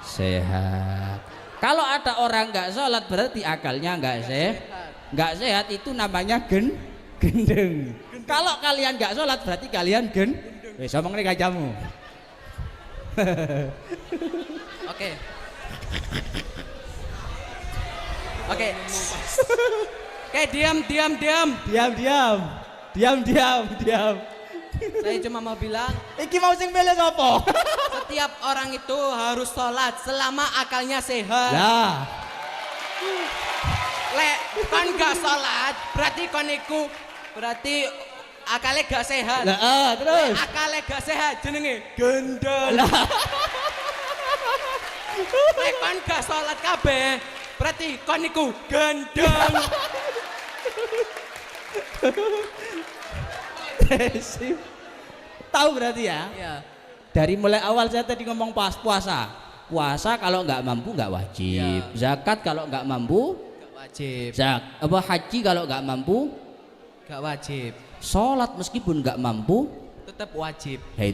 sehat. Kalau ada orang nggak sholat berarti akalnya nggak sehat. Itu namanya gendeng. Kalau kalian nggak sholat berarti kalian wis omong nek kajamu. Oke, diam. Saya cuma mau bilang, Iki mau sing milih sapa? setiap orang itu harus sholat selama akalnya sehat. Lah, Lek kon gak sholat, berarti kon iku berarti akalnya gak sehat. terus. Akalnya gak sehat jenenge gendel. Lek kon gak sholat kabeh, berarti kon iku gendeng. Sip. Tahu berarti ya? Iya. Dari mulai awal saya tadi ngomong pas puasa. Puasa kalau nggak mampu nggak wajib. Ya. Zakat kalau nggak mampu, Gak wajib. haji kalau nggak mampu, Gak wajib. sholat meskipun nggak mampu, Tetap wajib. ya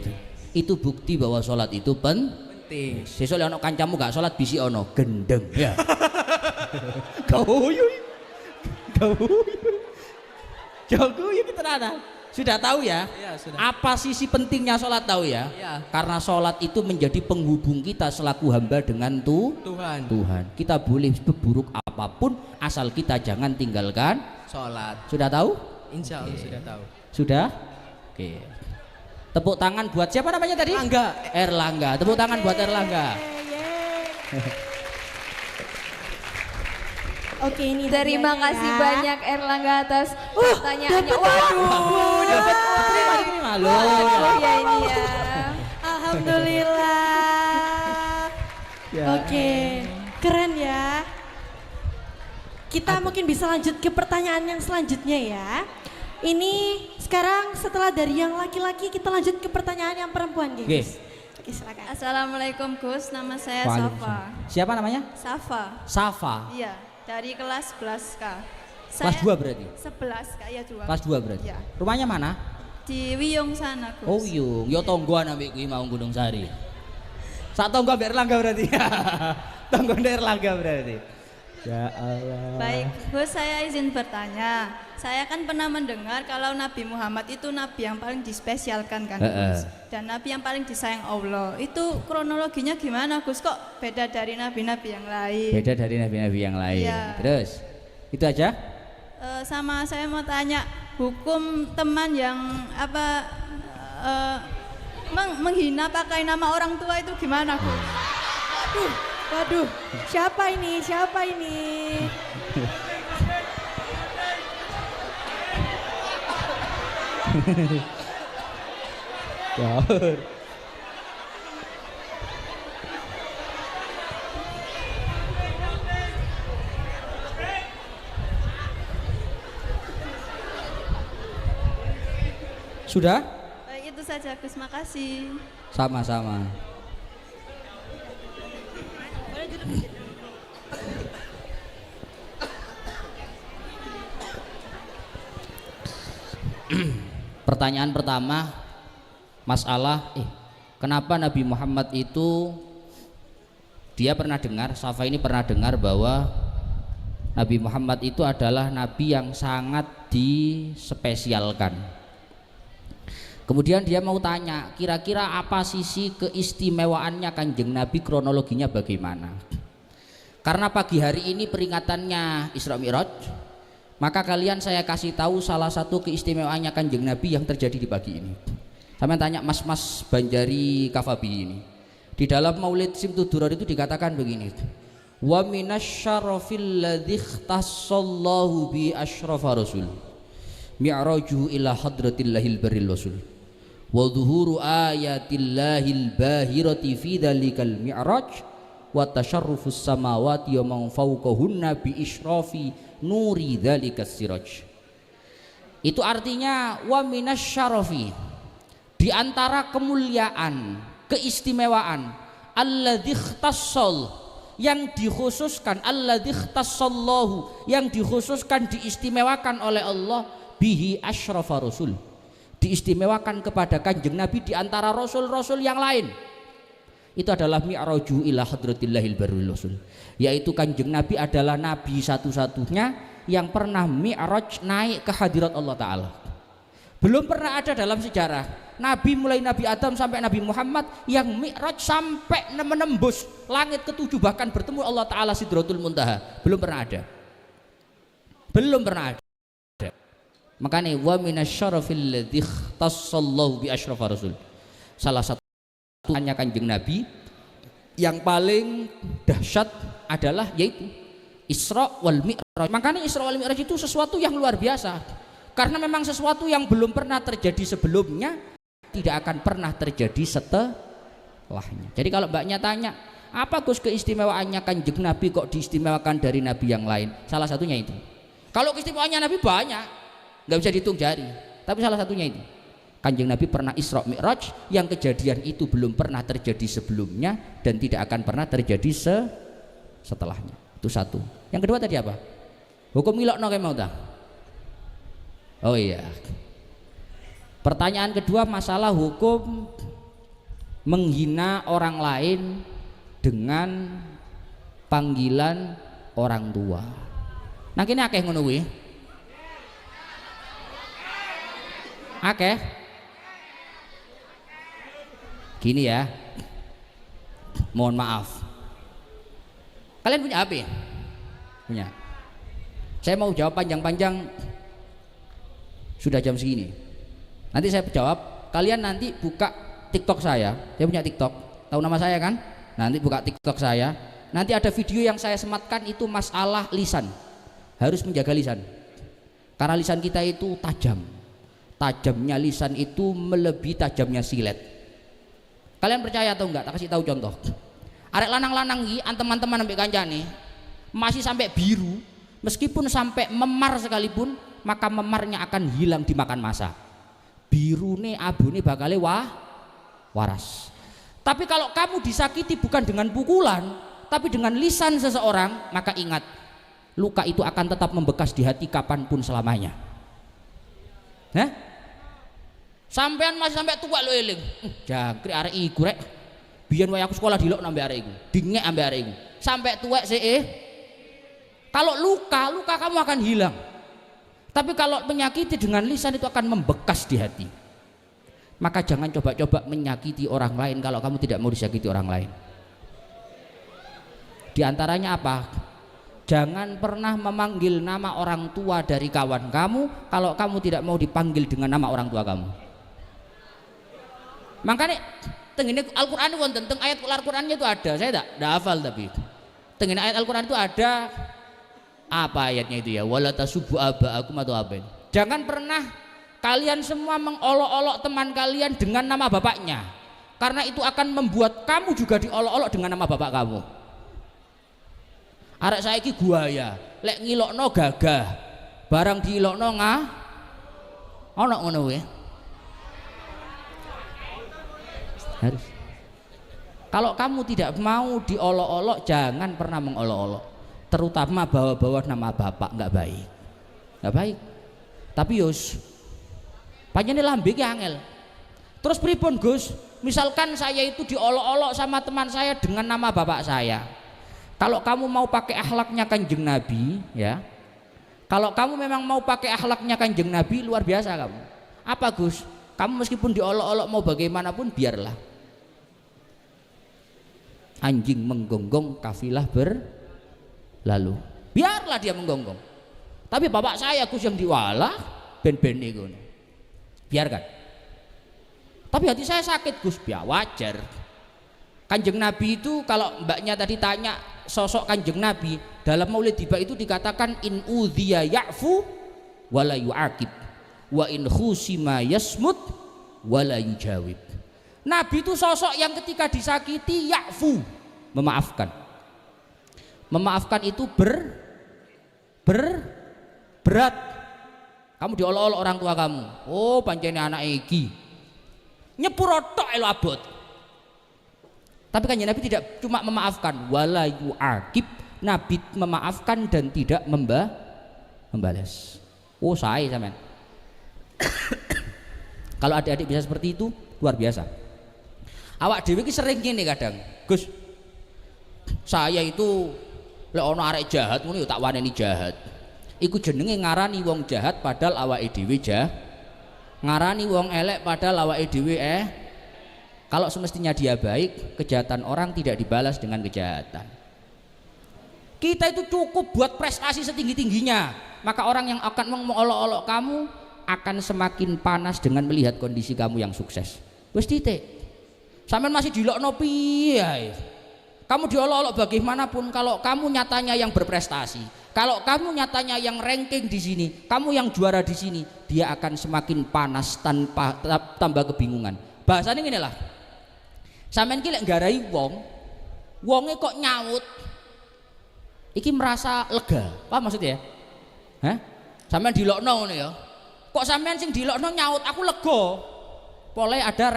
itu bukti bahwa sholat itu Penting. sesuk lek ono kancamu gak sholat bisi ono gendeng ya. Gauyuy. Gauyuy kita nana. Sudah tahu ya? Iya, sudah. Apa sisi pentingnya sholat tahu ya? Iya. Karena sholat itu menjadi penghubung kita selaku hamba dengan Tuhan. Tuhan. Kita boleh seburuk apapun asal kita jangan tinggalkan Sholat. Sudah tahu? Insya Allah sudah tahu. Sudah? Oke. Tepuk tangan buat siapa namanya tadi? Erlangga. Tepuk tangan buat Erlangga. Oke, ini Terima hadiahnya kasih ya. banyak Erlangga atas pertanyaannya. dapat Waduh, dapat Terima loh. ya ini ya. Alhamdulillah. Ya. Oke, keren ya. Kita mungkin bisa lanjut ke pertanyaan yang selanjutnya ya. Ini sekarang setelah dari yang laki-laki kita lanjut ke pertanyaan yang perempuan guys. Oke, silakan. Assalamualaikum Gus, nama saya Waalaikumsalam. Safa. Siapa namanya? Safa, Safa. iya, dari kelas 11K. Kelas 2 berarti? 11K, ya 2. Kelas 2 berarti? Iya. Rumahnya mana? Di Wiyung sana Gus. Oh Wiyung, yo tonggoan ambek kuwi mau Gunung Sari. Sak tonggo ambek Erlangga berarti. Tonggo Erlangga berarti. Ya Allah. Baik, Gus, saya izin bertanya. Saya kan pernah mendengar kalau Nabi Muhammad itu nabi yang paling dispesialkan kan Gus. Dan nabi yang paling disayang Allah. Itu kronologinya gimana Gus? Kok beda dari nabi-nabi yang lain? Beda dari nabi-nabi yang lain. Iya. Terus itu aja? Sama saya mau tanya, hukum teman yang apa menghina pakai nama orang tua itu gimana Gus? Waduh, siapa ini? Siapa ini? Sudah? Baik, itu saja Gus, makasih. Sama-sama. Pertanyaan pertama, masalah kenapa Nabi Muhammad itu, dia pernah dengar, Safa ini pernah dengar bahwa Nabi Muhammad itu adalah nabi yang sangat dispesialkan. Kemudian dia mau tanya, kira-kira apa sisi keistimewaannya Kanjeng Nabi, kronologinya bagaimana? Karena pagi hari ini peringatannya Isra Mi'raj, maka kalian saya kasih tahu salah satu keistimewaannya Kanjeng Nabi yang terjadi di pagi ini. Sampai tanya mas-mas Banjari Kafabi ini. Di dalam Maulid Simtudurar itu dikatakan begini. Wa minasyarafil ladzi ikhtassallahu bi asyrafa rasul. Mi'rajuhu ila hadratillahil baril wasul. Wa dhuhuru ayatillahil bahirati fi dzalikal mi'raj wa tasyarrufus samawati wa man fawqahunna bi isyrafi nuri dzalikas siraj. Itu artinya wa minasyarafi, di antara kemuliaan, keistimewaan, alladzi ikhtassal, yang dikhususkan, alladzi ikhtassallahu, yang dikhususkan, diistimewakan oleh Allah, bihi asyrafa rasul, diistimewakan kepada Kanjeng Nabi di antara rasul-rasul yang lain. Itu adalah mi'raju ila hadratillahil baril rasul, yaitu Kanjeng Nabi adalah nabi satu-satunya yang pernah mi'raj, naik ke hadirat Allah Ta'ala. Belum pernah ada dalam sejarah nabi, mulai Nabi Adam sampai Nabi Muhammad, yang mi'raj sampai menembus langit ketujuh, bahkan bertemu Allah Ta'ala Sidratul Muntaha. Belum pernah ada. Belum pernah ada. Makanya wa minasyarafil ladzi ikhtassallahu bi asyrafar rasul. Salah satu hanya Kanjeng Nabi yang paling dahsyat adalah yaitu Isra wal Mi'raj. Makanya Isra wal Mi'raj itu sesuatu yang luar biasa. Karena memang sesuatu yang belum pernah terjadi sebelumnya, tidak akan pernah terjadi setelahnya. Jadi kalau mbaknya tanya, apa Gus keistimewaannya Kanjeng Nabi kok diistimewakan dari Nabi yang lain? Salah satunya itu. Kalau keistimewaannya Nabi banyak, nggak bisa dihitung jari. Tapi salah satunya itu. Kanjeng Nabi pernah Isra Mi'raj yang kejadian itu belum pernah terjadi sebelumnya dan tidak akan pernah terjadi setelahnya. Itu satu. Yang kedua tadi apa? Hukum ngilokno kayak mau tak? Oh iya. Pertanyaan kedua masalah hukum menghina orang lain dengan panggilan orang tua. Nah kini akeh ngono kuwi. Akeh. Gini ya. Mohon maaf. Kalian punya HP? Punya. Saya mau jawab panjang-panjang. Sudah jam segini. Nanti saya jawab. Kalian nanti buka TikTok saya. Saya punya TikTok. Tahu nama saya kan? Nanti buka TikTok saya. Nanti ada video yang saya sematkan itu masalah lisan. Harus menjaga lisan. Karena lisan kita itu tajam. Tajamnya lisan itu melebihi tajamnya silet. Kalian percaya atau enggak? Tak kasih tahu contoh. Arek lanang-lanang iki teman-teman ambek kancane masih sampai biru, meskipun sampai memar sekalipun, maka memarnya akan hilang dimakan masa. Birune abune bakale waras. Tapi kalau kamu disakiti bukan dengan pukulan, tapi dengan lisan seseorang, maka ingat, luka itu akan tetap membekas di hati kapanpun selamanya. Nah, sampean masih sampai tua lo eling, jangkrik arek iku rek. Biyen wae aku sekolah dilok nambah arek iku, dingek ambek arek iku. Sampai tuwek sih. Kalau luka kamu akan hilang. Tapi kalau menyakiti dengan lisan itu akan membekas di hati. Maka jangan coba-coba menyakiti orang lain kalau kamu tidak mau disakiti orang lain. Di antaranya apa? Jangan pernah memanggil nama orang tua dari kawan kamu kalau kamu tidak mau dipanggil dengan nama orang tua kamu. Makanya tengene Al-Qur'an wonten teng ayat Al-Qur'annya itu ada. Saya tidak hafal tapi tengene ayat Al-Qur'an itu ada apa ayatnya itu ya? Wala tasubbu aba'akum atau apa ini? Jangan pernah kalian semua mengolok-olok teman kalian dengan nama bapaknya. Karena itu akan membuat kamu juga diolok-olok dengan nama bapak kamu. Arek saiki buaya, lek ngilokno gagah. Barang diilokno ono ngono kuwi. Harus. Kalau kamu tidak mau diolok-olok, jangan pernah mengolok-olok, terutama bawa-bawa nama bapak, nggak baik. Tapi Yus, panjangnya lambe ki angel. Terus pripun Gus? Misalkan saya itu diolok-olok sama teman saya dengan nama bapak saya. Kalau kamu mau pakai akhlaknya Kanjeng Nabi, ya. Kalau kamu memang mau pakai akhlaknya Kanjeng Nabi, luar biasa kamu. Apa Gus? Kamu meskipun diolok-olok mau bagaimanapun biarlah. Anjing menggonggong kafilah berlalu, biarlah dia menggonggong. Tapi bapak saya Gus yang diwalah ben-ben niku, biarkan. Tapi hati saya sakit Gus, ya wajar. Kanjeng Nabi itu kalau mbaknya tadi tanya sosok Kanjeng Nabi dalam Maulid Tiba itu dikatakan in udhiya ya'fu wala yu'aqib wa in khusima yasmut wala yujawib. Nabi itu sosok yang ketika disakiti ya'fu, memaafkan. Memaafkan itu berat. Kamu diolok-olok orang tua kamu. Oh, pancene anak iki. Nyepuro tok elo abot. Tapi Kanjeng Nabi tidak cuma memaafkan, wala yu'aqib. Nabi memaafkan dan tidak membalas. Oh, saya sampean. Kalau adik-adik bisa seperti itu, luar biasa. Awak dhewe ki sering ngene kadang. Gus, saya itu lek ana arek jahat ngono ya tak waneni jahat. Iku jenenge ngarani wong jahat padahal awake dhewe ngarani wong elek padahal awake dhewe Kalau semestinya dia baik, kejahatan orang tidak dibalas dengan kejahatan. Kita itu cukup buat prestasi setinggi-tingginya, maka orang yang akan mengolok-olok kamu akan semakin panas dengan melihat kondisi kamu yang sukses. Wis titik. Sampean masih dilokno piye? Kamu diolok-olok bagaimanapun, kalau kamu nyatanya yang berprestasi, kalau kamu nyatanya yang ranking di sini, kamu yang juara di sini, dia akan semakin panas tanpa tambah kebingungan. Bahasanya gini lah, sampean ki lek nggarai wonge kok nyaut, iki merasa lega, paham maksudnya ya? Hah? Sampean dilokno ngene ya, kok sampean sing dilokno nyaut, aku lega, pole ada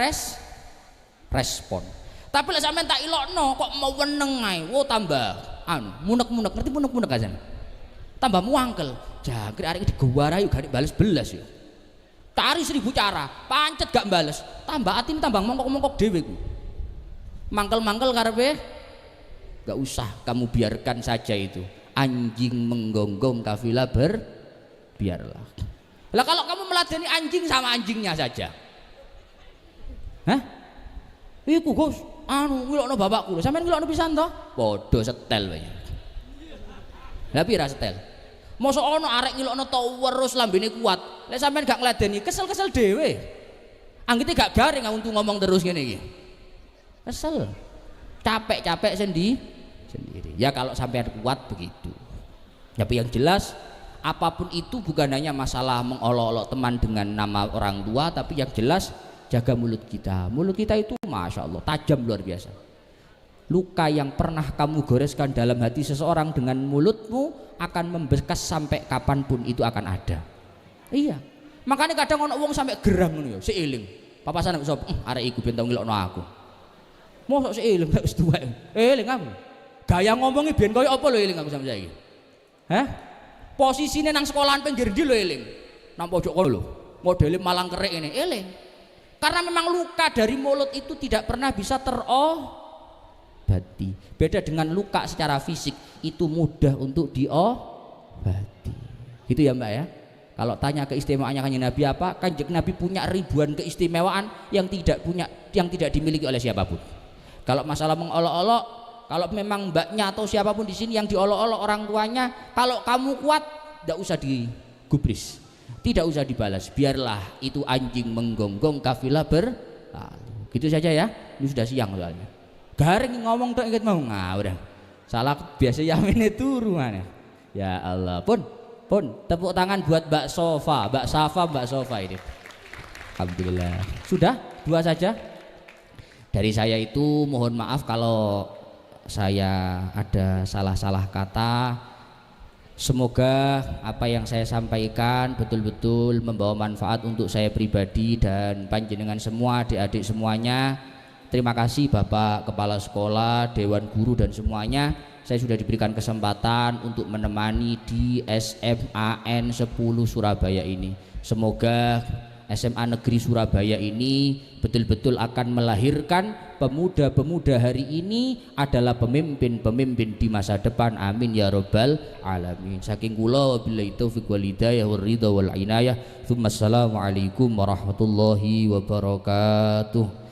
respon. Tapi lek sampean tak ilokno kok mau weneng ae, wo tambah munek-munek, ngerti munek-munek aja. Tambah muangkel. Jangkrik arek digawarai gak bales belas ya. Cari 1000 cara, pancet gak bales. Tambah atim tambah mongkok-mongkok dhewe ku. Mangkel-mangkel karepe gak usah, kamu biarkan saja itu. Anjing menggonggong kafilah biarlah. Lah kalau kamu meladeni anjing sama anjingnya saja. Hah? Iku Gus, ngilokno bapakku lho, sampean ngilokno pisan to? Padha setel wae. Lah pira setel? Mosok ana arek ngilokno terus lambene kuat. Lek sampean gak ngladeni, kesel-kesel dhewe. Anggite gak garing untuk ngomong terus ngene iki. Kesel. Capek-capek sendiri. Ya kalau sampean kuat begitu. Tapi yang jelas apapun itu bukan hanya masalah mengolok-olok teman dengan nama orang tua, tapi yang jelas jaga mulut kita. Mulut kita itu masya Allah tajam luar biasa. Luka yang pernah kamu goreskan dalam hati seseorang dengan mulutmu akan membekas sampai kapanpun itu akan ada. Iya. Makanya kadang orang wong sampai geram ngono ya, seiling. Papasan sop, arek iku ben tau ngilokno aku. Mosok seiling wis tuwek. Eling aku. Gaya ngomongnya ben koyo apa lho eling aku sampe saiki. Hah? Posisine nang sekolahan pinggir ndi lho eling. Nang pojok kono lho. Modele malang kerik ini eling. Karena memang luka dari mulut itu tidak pernah bisa terobati. Beda dengan luka secara fisik, itu mudah untuk diobati. Gitu ya Mbak ya. Kalau tanya keistimewaannya Kanjeng Nabi apa? Kanjeng Nabi punya ribuan keistimewaan yang tidak dimiliki oleh siapapun. Kalau masalah mengolok-olok, kalau memang mbaknya atau siapapun di sini yang diolok-olok orang tuanya, kalau kamu kuat, tidak usah digubris. Tidak usah dibalas, biarlah itu anjing menggonggong kafilah berlalu. Gitu saja ya, ini sudah siang soalnya. Garing ngomong tuh inget mau udah salah biasa yaminnya turu mana. Ya Allah, pun tepuk tangan buat Mbak Sofa ini. Alhamdulillah. Sudah 2 saja. Dari saya itu mohon maaf kalau saya ada salah-salah kata. Semoga apa yang saya sampaikan betul-betul membawa manfaat untuk saya pribadi dan panjenengan semua, adik-adik semuanya. Terima kasih Bapak Kepala Sekolah, Dewan Guru dan semuanya. Saya sudah diberikan kesempatan untuk menemani di SMAN 10 Surabaya ini. Semoga SMA Negeri Surabaya ini betul-betul akan melahirkan pemuda-pemuda hari ini adalah pemimpin-pemimpin di masa depan. Amin ya rabbal alamin. Saking kula wabillahi taufiq wal hidayah wal ridha wal inayah. Assalamualaikum warahmatullahi wabarakatuh.